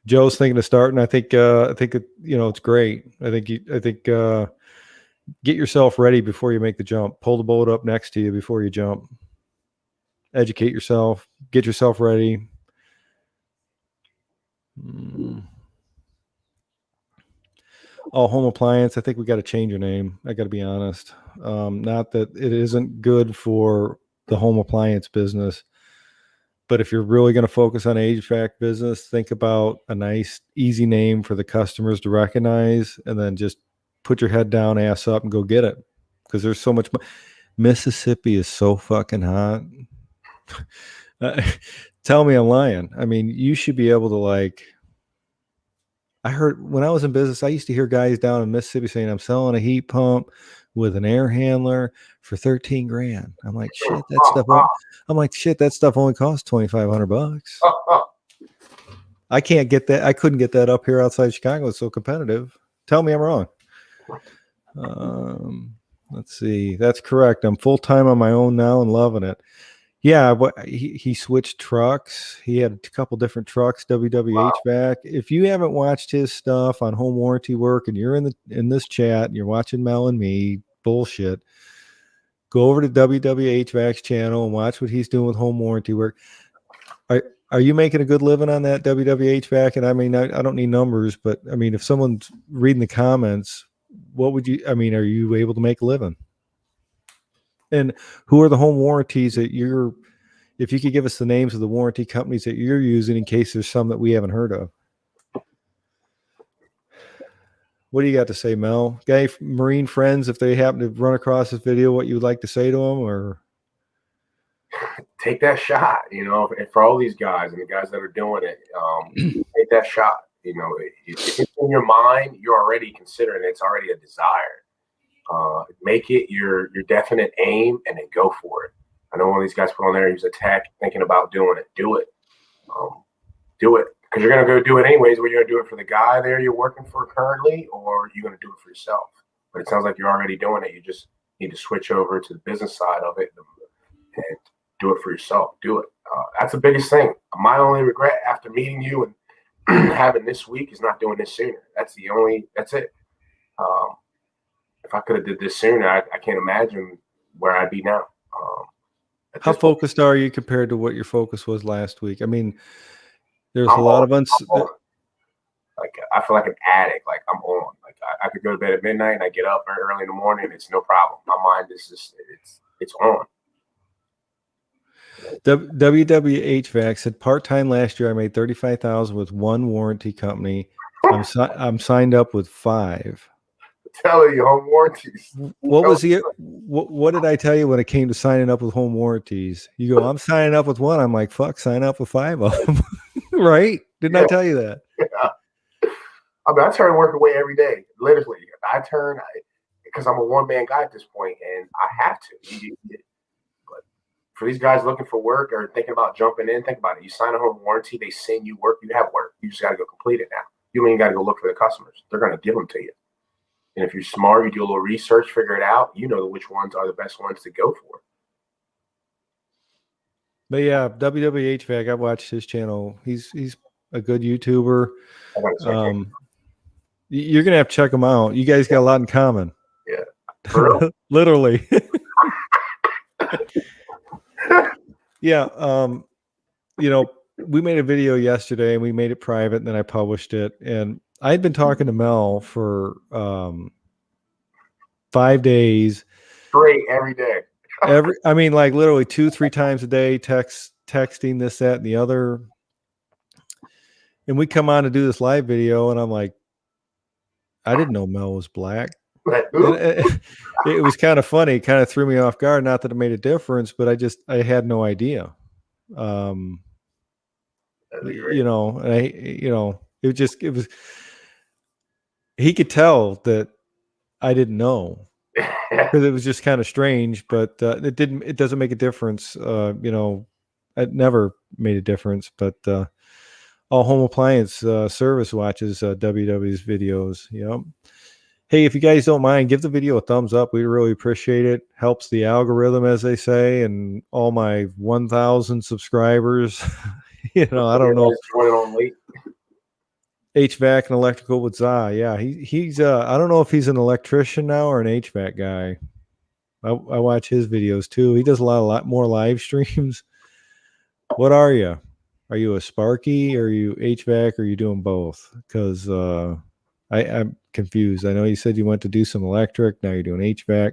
Joe's thinking of starting. I think it's great. I think get yourself ready before you make the jump. Pull the boat up next to you before you jump. Educate yourself. Get yourself ready. Oh, home appliance. I think we got to change your name. I got to be honest. Not that it isn't good for the home appliance business, but if you're really going to focus on HVAC business, think about a nice, easy name for the customers to recognize, and then just put your head down, ass up, and go get it. Because there's so much. Mississippi is so fucking hot. Tell me I'm lying. I mean, you should be able to I heard when I was in business, I used to hear guys down in Mississippi saying, I'm selling a heat pump with an air handler for 13 grand. I'm like, shit, that stuff only costs $2,500. I can't get that. I couldn't get that up here outside Chicago. It's so competitive. Tell me I'm wrong. Let's see. That's correct. I'm full-time on my own now and loving it. Yeah, but he switched trucks. He had a couple different trucks, WWHVAC. Wow. If you haven't watched his stuff on home warranty work and you're in this chat and you're watching Mel and me bullshit, go over to WWHVAC's channel and watch what he's doing with home warranty work. Are you making a good living on that WWHVAC? And I mean, I don't need numbers, but I mean, if someone's reading the comments, are you able to make a living? And who are the home warranties that if you could give us the names of the warranty companies that you're using in case there's some that we haven't heard of. What do you got to say, Mel? Guy, Marine friends, if they happen to run across this video, what you would like to say to them, or take that shot, and for all these guys and the guys that are doing it, take that shot. If it's in your mind, you're already considering it's already a desire. Make it your definite aim and then go for it. I know one of these guys put on there, he's a tech thinking about doing it. Do it. Do it. Because you're going to go do it anyways. Whether you're going to do it for the guy there you're working for currently, or you're going to do it for yourself. But it sounds like you're already doing it. You just need to switch over to the business side of it and do it for yourself. Do it. That's the biggest thing. My only regret after meeting you and having this week is not doing this sooner. That's it. If I could have did this sooner, I can't imagine where I'd be now. How focused are you compared to what your focus was last week? I mean, there's a lot of like I feel like an addict. Like I'm on. Like I could go to bed at midnight and I get up very early in the morning and it's no problem. My mind is just it's on. WWHVAC said part-time last year I made $35,000 with one warranty company. I'm signed up with 5. Telling you, home warranties. What did I tell you when it came to signing up with home warranties? You go, I'm signing up with 1. I'm like, fuck, sign up with 5 of them. Right? Didn't I tell you that? Yeah. I mean, I turn work away every day. Literally. Because I'm a one-man guy at this point, and I have to. But for these guys looking for work or thinking about jumping in, think about it. You sign a home warranty, they send you work, you have work. You just got to go complete it now. You ain't got to go look for the customers. They're going to give them to you. And if you're smart, you do a little research, figure it out. You know which ones are the best ones to go for. But yeah, WWHVAC, I watched his channel. He's a good YouTuber. You're gonna have to check him out. You guys got a lot in common. Yeah, for real? Literally. Yeah. We made a video yesterday and we made it private, and then I published it. And I'd been talking to Mel for 5 days. Great every day. I mean, like literally 2-3 times a day, texting this, that, and the other. And we come on to do this live video, and I'm like, I didn't know Mel was black. And it was kind of funny. It kind of threw me off guard. Not that it made a difference, but I had no idea. You know, it was, he could tell that I didn't know, because it was just kind of strange, but it doesn't make a difference. You know, it never made a difference, but all home appliance service watches WW's videos. Yep. Hey, if you guys don't mind, give the video a thumbs up. We really appreciate it. Helps the algorithm, as they say, and all my 1,000 subscribers. You know, I don't know. On late. HVAC and electrical with Za. Yeah, he's I don't know if he's an electrician now or an HVAC guy. I watch his videos too. He does a lot more live streams. What are you? Are you a Sparky? Or are you HVAC? Or are you doing both? Because I'm confused. I know you said you went to do some electric. Now you're doing HVAC.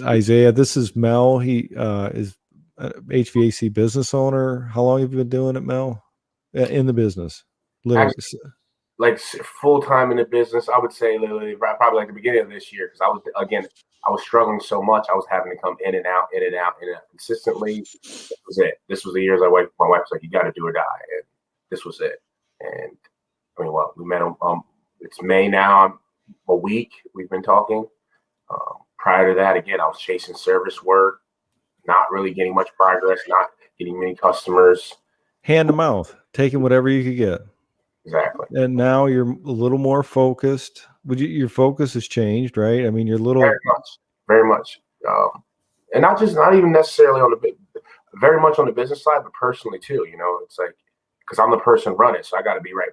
Isaiah, this is Mel. He is a HVAC business owner. How long have you been doing it, Mel? In the business, literally. Actually, like full time in the business, I would say literally probably like the beginning of this year, because I was struggling so much. I was having to come in and out consistently. This was it. This was the years my wife was like, "You got to do or die," and this was it. And I mean, well, we met him. It's May now. A week we've been talking. Prior to that, again, I was chasing service work, not really getting much progress, not getting many customers. Hand to mouth, taking whatever you could get. Exactly. And now you're a little more focused. Your focus has changed, right? I mean, you're little very much. And not even necessarily very much on the business side, but personally too. You know, it's like, because I'm the person running, so I got to be right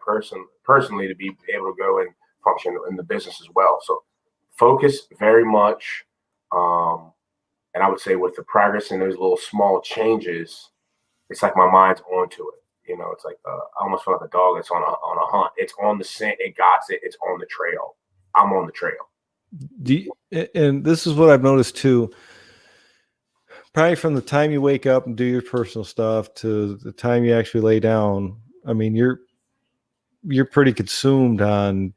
personally to be able to go and function in the business as well. So focus very much. And I would say with the progress and those little small changes, it's like my mind's onto it. You know, it's like I almost feel like a dog that's on a hunt. It's on the scent. It got it. It's on the trail. I'm on the trail. And this is what I've noticed too. Probably from the time you wake up and do your personal stuff to the time you actually lay down, I mean, you're pretty consumed on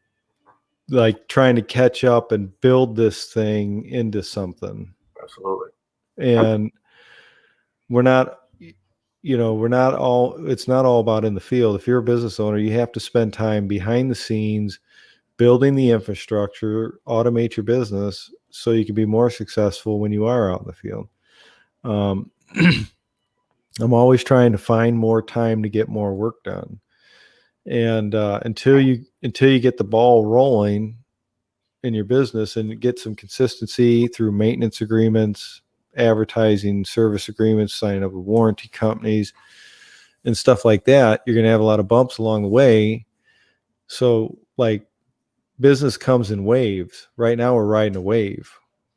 like trying to catch up and build this thing into something. Absolutely. And it's not all about in the field. If you're a business owner, you have to spend time behind the scenes, building the infrastructure, automate your business so you can be more successful when you are out in the field. I'm always trying to find more time to get more work done. And until you get the ball rolling in your business and get some consistency through maintenance agreements, advertising, service agreements, signing up with warranty companies and stuff like that, you're going to have a lot of bumps along the way. So like business comes in waves. Right now we're riding a wave.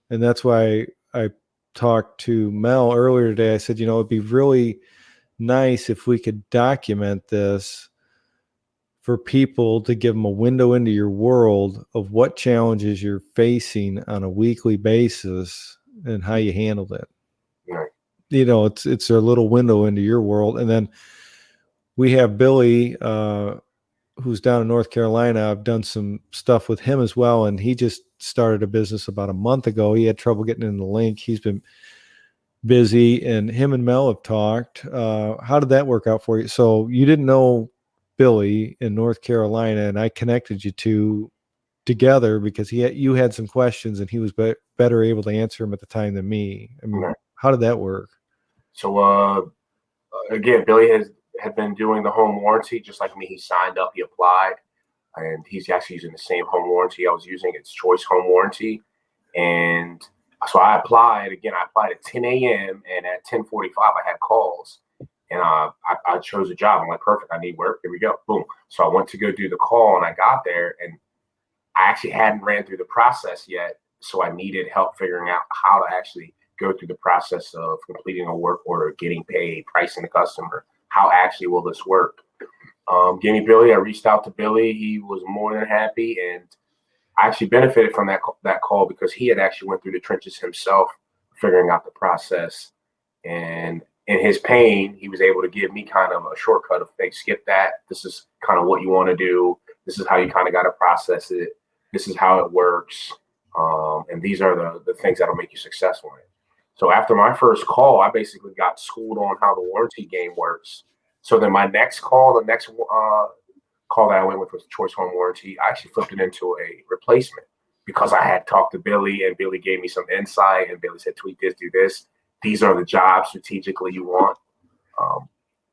And that's why I talked to Mel earlier today. I said, it'd be really nice if we could document this for people to give them a window into your world of what challenges you're facing on a weekly basis and how you handled it. Right. It's a little window into your world. And then we have Billy, who's down in North Carolina. I've done some stuff with him as well. And he just started a business about a month ago. He had trouble getting in the link. He's been busy, and him and Mel have talked. How did that work out for you? So you didn't know Billy in North Carolina, and I connected you two together because you had some questions and he was better able to answer them at the time than me. I mean, right. How did that work? So again, Billy had been doing the home warranty just like me. He signed up, he applied, and he's actually using the same home warranty I was using. It's Choice Home Warranty. And so I applied at 10 a.m. and at 10:45 I had calls. And I chose a job. I'm like, perfect, I need work. Here we go. Boom. So I went to go do the call, and I got there, and I actually hadn't ran through the process yet. So I needed help figuring out how to actually go through the process of completing a work order, getting paid, pricing the customer. How actually will this work? Gave me Billy. I reached out to Billy. He was more than happy, and I actually benefited from that call because he had actually went through the trenches himself, figuring out the process. And in his pain, he was able to give me kind of a shortcut of, hey, skip that. This is kind of what you want to do. This is how you kind of got to process it. This is how it works. And these are the things that'll make you successful in it. So after my first call, I basically got schooled on how the warranty game works. So then my next call, the next call that I went with was Choice Home Warranty. I actually flipped it into a replacement because I had talked to Billy, and Billy gave me some insight, and Billy said, tweak this, do this. These are the jobs strategically you want.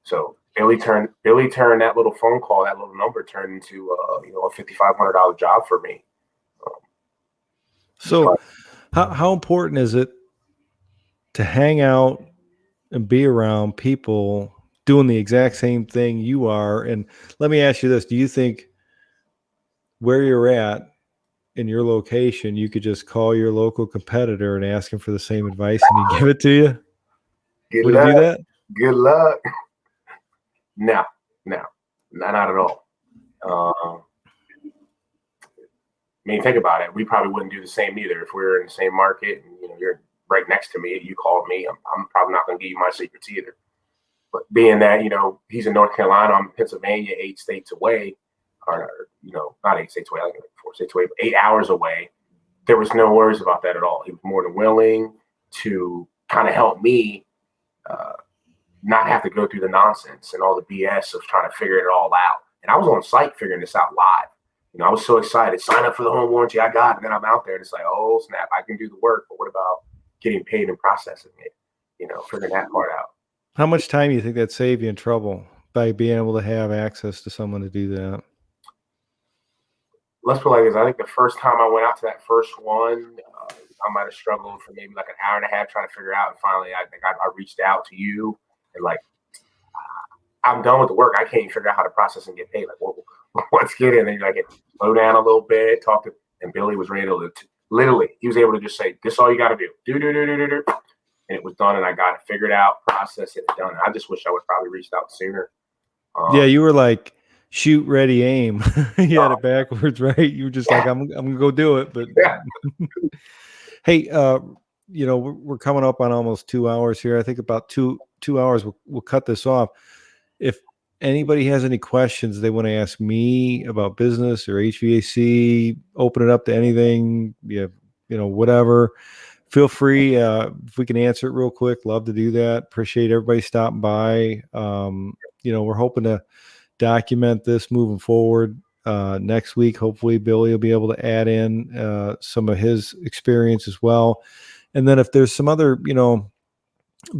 So Billy turned that little phone call, that little number turned into a $5,500 job for me. So how important is it to hang out and be around people doing the exact same thing you are? And let me ask you this. Do you think where you're at in your location, you could just call your local competitor and ask him for the same advice and he give it to you? Would you do that? Good luck. No, not at all. I mean, think about it. We probably wouldn't do the same either if we were in the same market and you're right next to me. You called me. I'm probably not going to give you my secrets either. But being that he's in North Carolina, I'm in Pennsylvania, 8 states away, or not 8 states away, like 4 states away, but 8 hours away. There was no worries about that at all. He was more than willing to kind of help me not have to go through the nonsense and all the BS of trying to figure it all out. And I was on site figuring this out live. I was so excited. Sign up for the home warranty. I got it. And then I'm out there and it's like, oh, snap, I can do the work. But what about getting paid and processing it? Figuring that part out. How much time do you think that saved you in trouble by being able to have access to someone to do that? Let's put it like this. I think the first time I went out to that first one, I might have struggled for maybe like an hour and a half trying to figure it out. And finally, I think I reached out to you and I'm done with the work. I can't even figure out how to process and get paid. Let's get in. And you're like, slow down a little bit, and Billy was ready to literally, he was able to just say, this is all you got to do. Do. And it was done, and I got it figured out, processed it, done. I just wish I would probably reached out sooner. Yeah, you were like, shoot, ready, aim. You had it backwards, right? You were just like, I'm gonna go do it. But yeah. Hey, we're coming up on almost 2 hours here. I think about two hours we'll cut this off. If anybody has any questions they want to ask me about business or HVAC, open it up to anything, whatever. Feel free. If we can answer it real quick, love to do that. Appreciate everybody stopping by. We're hoping to document this moving forward. Next week, hopefully Billy will be able to add in some of his experience as well. And then if there's some other,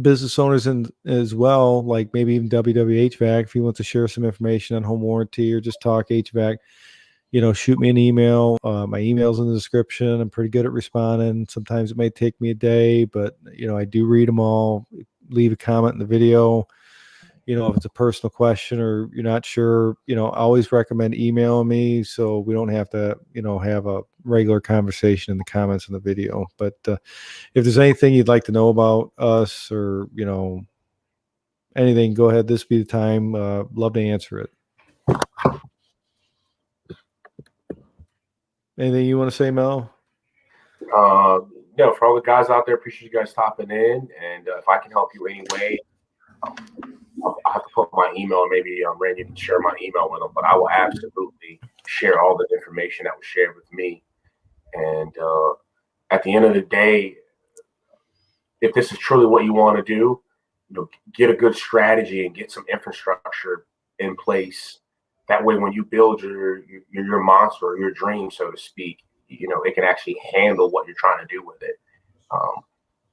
business owners as well, like maybe even HVAC, if you want to share some information on home warranty or just talk HVAC, shoot me an email. My email's in the description. I'm pretty good at responding. Sometimes it may take me a day, but I do read them all. Leave a comment in the video. If it's a personal question or you're not sure, I always recommend emailing me so we don't have to, have a regular conversation in the comments in the video. But if there's anything you'd like to know about us or, anything, go ahead. This be the time. Love to answer it. Anything you want to say, Mel? For all the guys out there, appreciate you guys stopping in. And if I can help you any way, I'll have to put my email, and maybe Randy can share my email with them, but I will absolutely share all the information that was shared with me. And at the end of the day, if this is truly what you want to do, get a good strategy and get some infrastructure in place. That way, when you build your monster or your dream, so to speak, it can actually handle what you're trying to do with it.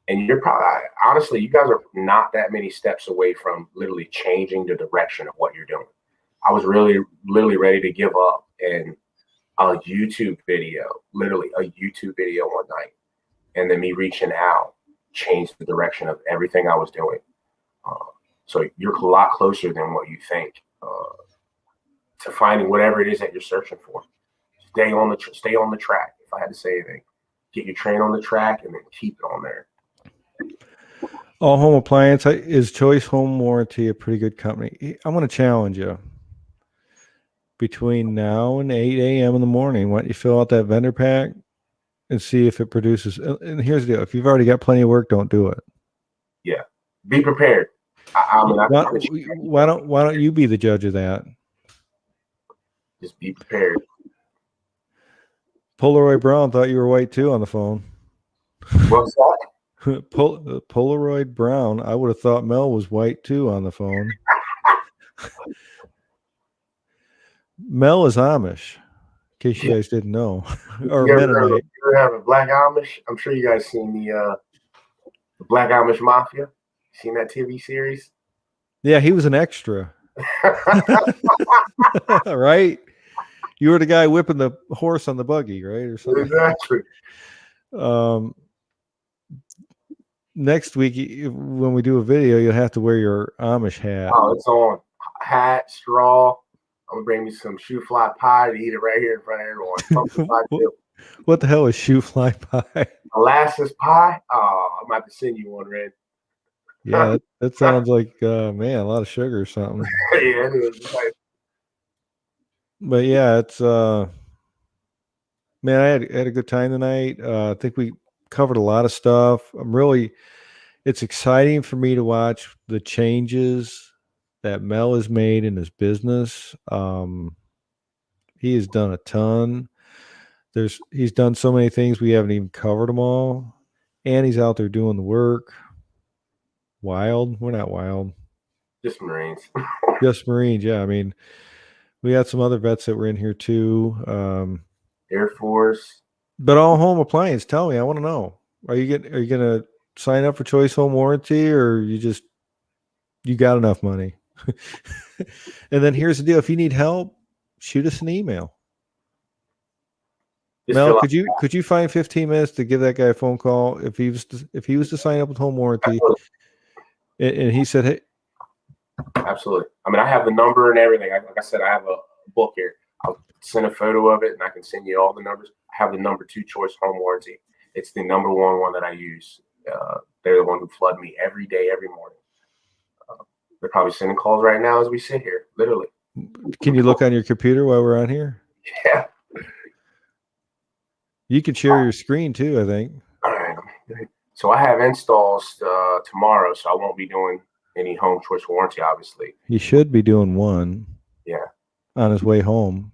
And you're probably, honestly, you guys are not that many steps away from literally changing the direction of what you're doing. I was literally ready to give up, and a YouTube video one night, and then me reaching out changed the direction of everything I was doing. So you're a lot closer than what you think to finding whatever it is that you're searching for. Stay on the track. If I had to say anything, get your train on the track and then keep it on there. All Home Appliance is Choice Home Warranty a pretty good company? I want to challenge you. between now and 8 a.m. in the morning. Why don't you fill out that vendor pack and see if it produces? And here's the deal: if you've already got plenty of work, don't do it. Yeah, be prepared. Why don't you be the judge of that? Just be prepared. Polaroid Brown thought you were white too on the phone. What's that? Polaroid Brown, I would have thought Mel was white too on the phone. Mel is Amish, in case you guys didn't know, or Mennonite. You ever have a Black Amish? I'm sure you guys seen the Black Amish Mafia. Seen that TV series? Yeah, he was an extra. Right? You were the guy whipping the horse on the buggy, right? Or something. Exactly. Next week, when we do a video, you'll have to wear your Amish hat. Oh, it's on. Hat, straw. I'm going to bring me some shoe fly pie to eat it right here in front of everyone. What the hell is shoe fly pie? Molasses pie? Oh, I'm about to send you one, Red. Yeah, that sounds like, man, a lot of sugar or something. Yeah, it is. But yeah, it's, man, I had a good time tonight. I think we covered a lot of stuff. It's exciting for me to watch the changes that Mel has made in his business. He has done a ton. He's done so many things we haven't even covered them all, and he's out there doing the work. Wild? We're not wild. Just Marines. Just Marines. Yeah, I mean, we had some other vets that were in here too. Air Force. But all home appliance. Tell me, I want to know. Are you gonna sign up for Choice Home Warranty, or you got enough money? And then here's the deal: if you need help, shoot us an email. Mel, could you find 15 minutes to give that guy a phone call if he was to sign up with Home Warranty? And he said, "Hey, absolutely." I mean, I have the number and everything. Like I said, I have a book here. I'll send a photo of it, and I can send you all the numbers. I have the number 2 Choice Home Warranty. It's the number one that I use. They're the one who flood me every day, every morning. They're probably sending calls right now as we sit here, literally. Can you look on your computer while we're on here? Yeah. You can share your screen too, I think. All right. So I have installs tomorrow, so I won't be doing any home choice warranty, obviously. He should be doing one. Yeah. On his way home.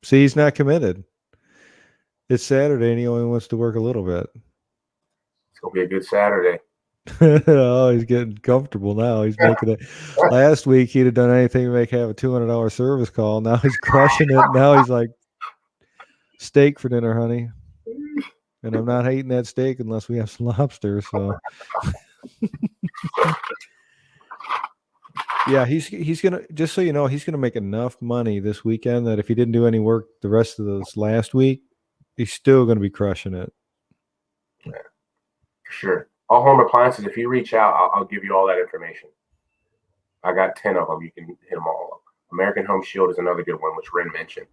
See, he's not committed. It's Saturday and he only wants to work a little bit. It's going to be a good Saturday. Oh, he's getting comfortable now. He's making it. Last week, he'd have done anything to have a $200 service call. Now he's crushing it. Now he's like, steak for dinner, honey. And I'm not hating that steak unless we have some lobster. So, yeah, he's gonna, just so you know, he's gonna make enough money this weekend that if he didn't do any work the rest of this last week, he's still gonna be crushing it. Yeah, for sure. All home appliances. If you reach out, I'll give you all that information. I got 10 of them. You can hit them all up. American Home Shield is another good one, which Ren mentioned.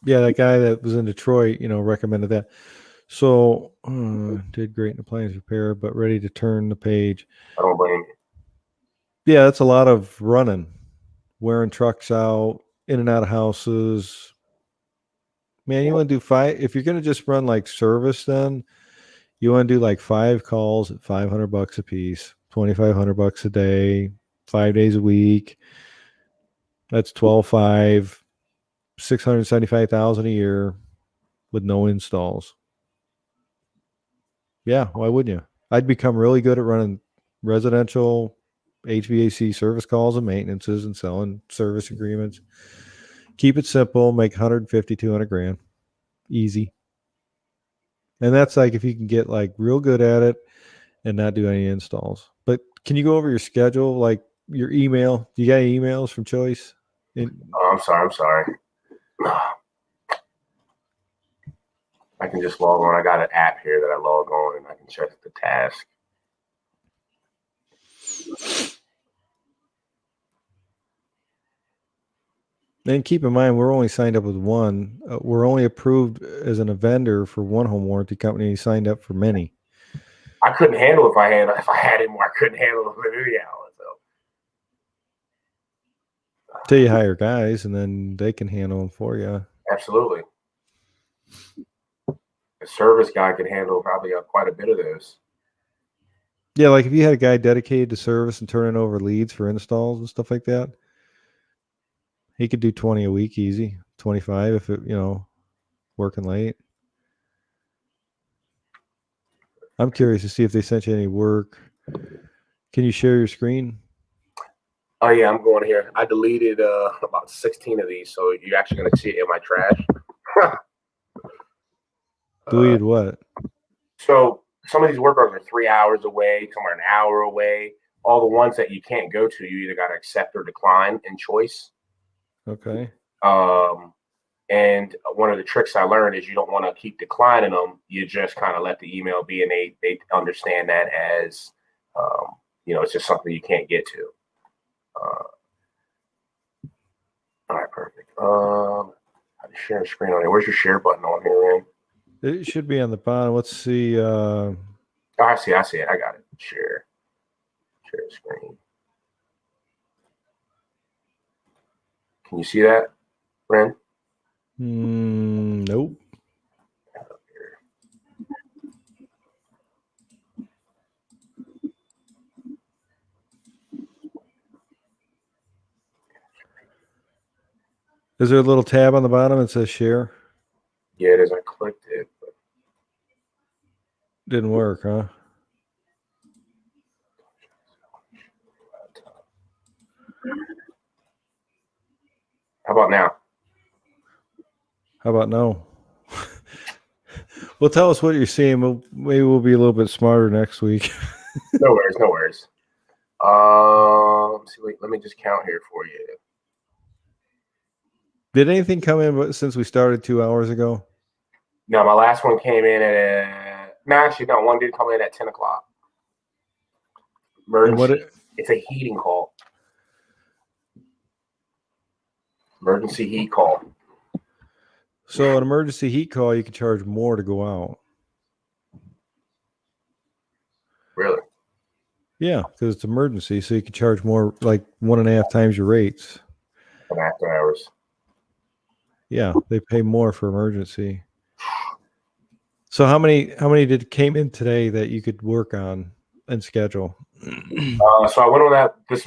Yeah, that guy that was in Detroit, recommended that. So, did great in appliance repair, but ready to turn the page. I don't blame you. Yeah, that's a lot of running, wearing trucks out, in and out of houses. Man, you want to do 5? If you're going to just run like service, then you want to do like 5 calls at $500 a piece, $2,500 a day, 5 days a week. That's 12.5. 675,000 a year with no installs. Yeah, why wouldn't you? I'd become really good at running residential HVAC service calls and maintenances and selling service agreements. Keep it simple, make 150, 200 grand. Easy. And that's like if you can get like real good at it and not do any installs. But can you go over your schedule, like your email? Do you got any emails from Choice? I'm sorry. I can just log on. I got an app here that I log on and I can check the task. And keep in mind, we're only signed up with one. We're only approved as a vendor for one home warranty company. He signed up for many. I couldn't handle if I had it more. I couldn't handle it with any outlet. So Till you hire guys, and then they can handle them for you. Absolutely. A service guy could handle probably quite a bit of those. Yeah, like if you had a guy dedicated to service and turning over leads for installs and stuff like that, he could do 20 a week easy, 25 if it, working late. I'm curious to see if they sent you any work. Can you share your screen? Oh yeah, I'm going here. I deleted about 16 of these, so you're actually going to see it in my trash. Deleted what? So some of these work orders are 3 hours away, some are an hour away. All the ones that you can't go to, you either got to accept or decline in choice. Okay. And one of the tricks I learned is you don't want to keep declining them. You just kind of let the email be, and they understand that as it's just something you can't get to. All right, perfect. How to share a screen on here? Where's your share button on here, Rand? It should be on the bottom. Let's see. Oh, I see it. I got it. Share screen. Can you see that, Ren? Nope. Is there a little tab on the bottom that says share? Yeah, it is. I clicked it, but Didn't work, huh? How about now? How about no? Well, tell us what you're seeing. Maybe we'll be a little bit smarter next week. No worries. Let me just count here for you. Did anything come in since we started 2 hours ago? No, my last one came in at one did come in at 10 o'clock. Emergency. It's a heating call. Emergency heat call. So an emergency heat call, you can charge more to go out. Really? Yeah, because it's emergency, so you can charge more, like 1.5 times your rates. And after hours. Yeah, they pay more for emergency. So how many came in today that you could work on and schedule? So I went on that this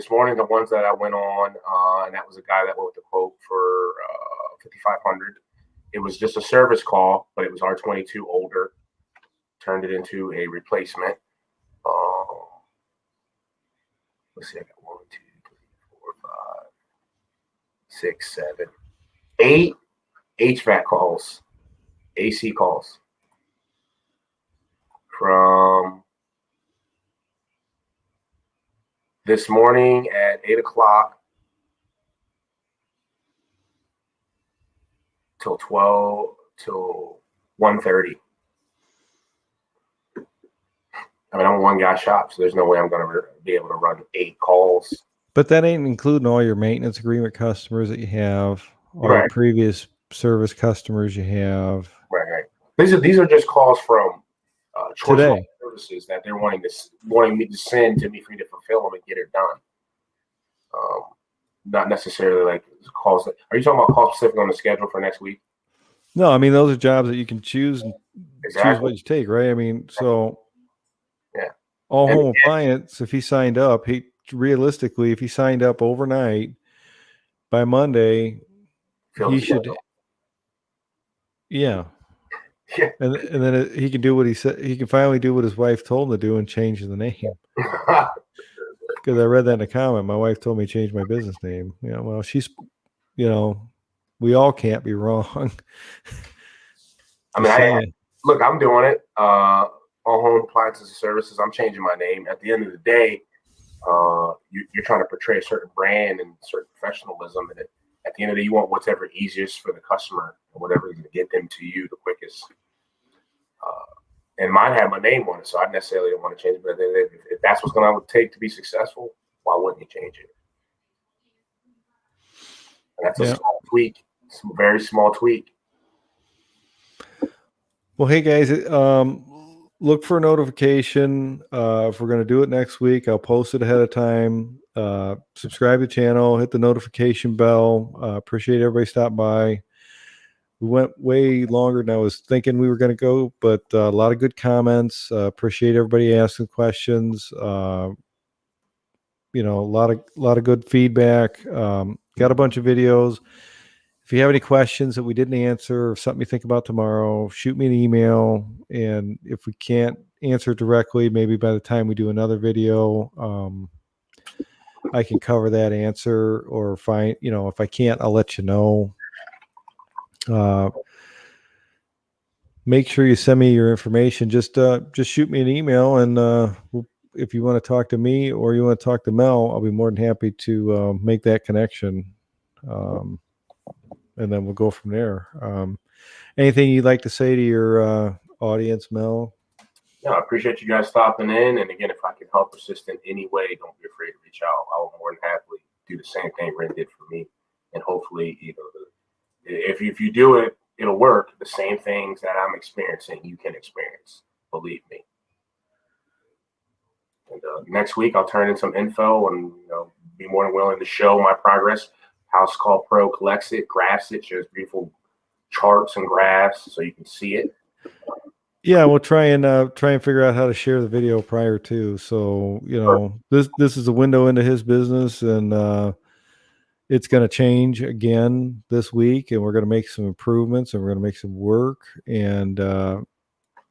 morning. The ones that I went on, and that was a guy that went with the quote for 5,500. It was just a service call, but it was R22 older. Turned it into a replacement. Let's see, I got 1, 2, 3, 4, 5, 6, 7, 8 HVAC calls, AC calls from this morning at 8 o'clock till 1:30. I mean, I'm a one-guy shop, so there's no way I'm going to be able to run 8 calls. But that ain't including all your maintenance agreement customers that you have, all your previous service customers you have. Right. These are just calls from today services that they're wanting me to send to me for me to fulfill them and get it done. Not necessarily like calls. Are you talking about calls specific on the schedule for next week? No, I mean those are jobs that you can choose choose what you take, right? I mean, so yeah, all home appliance. If he signed up, realistically, if he signed up overnight, by Monday, he should. Yeah. Yeah. And then he can do what he said. He can finally do what his wife told him to do and change the name. Because I read that in a comment. My wife told me to change my business name. Well, she's, we all can't be wrong. I mean, look, I'm doing it. All home appliances and services, I'm changing my name. At the end of the day, you're trying to portray a certain brand and certain professionalism. And at the end of the day, you want whatever easiest for the customer and whatever is going to get them to you the quickest. And mine had my name on it, so I necessarily don't want to change it. But if that's what's going to take to be successful, why wouldn't you change it? And that's a small tweak, a very small tweak. Well, hey guys, look for a notification. If we're going to do it next week, I'll post it ahead of time. subscribe to the channel, hit the notification bell. Appreciate everybody stopping by. We went way longer than I was thinking we were going to go, but a lot of good comments. Appreciate everybody asking questions. A lot of good feedback. Got a bunch of videos. If you have any questions that we didn't answer or something you think about tomorrow, shoot me an email. And if we can't answer directly, maybe by the time we do another video, I can cover that answer, or if I can't, I'll let you know. Make sure you send me your information. Just shoot me an email, and if you want to talk to me or you want to talk to Mel, I'll be more than happy to make that connection. And then we'll go from there. Anything you'd like to say to your audience, Mel? No, I appreciate you guys stopping in. And again, if I can help assist in any way, don't be afraid to reach out. I will more than happily do the same thing Ren did for me. And hopefully, if you do it, it'll work. The same things that I'm experiencing, you can experience. Believe me. And next week, I'll turn in some info and be more than willing to show my progress. House Call Pro collects it, graphs it, shows beautiful charts and graphs so you can see it. Yeah, we'll try and figure out how to share the video prior to. So this is a window into his business, and it's going to change again this week, and we're going to make some improvements, and we're going to make some work. And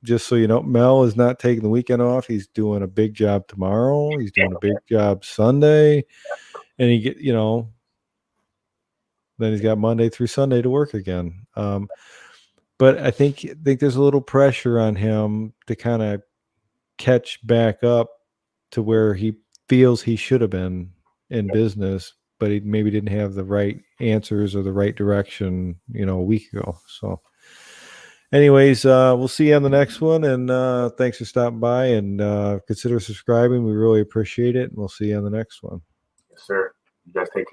just so you know, Mel is not taking the weekend off. He's doing a big job tomorrow. He's doing a big job Sunday, and then he's got Monday through Sunday to work again. But I think there's a little pressure on him to kind of catch back up to where he feels he should have been in business, but he maybe didn't have the right answers or the right direction, a week ago. So anyways, we'll see you on the next one. And thanks for stopping by, and consider subscribing. We really appreciate it. And we'll see you on the next one. Yes, sir. You guys take care.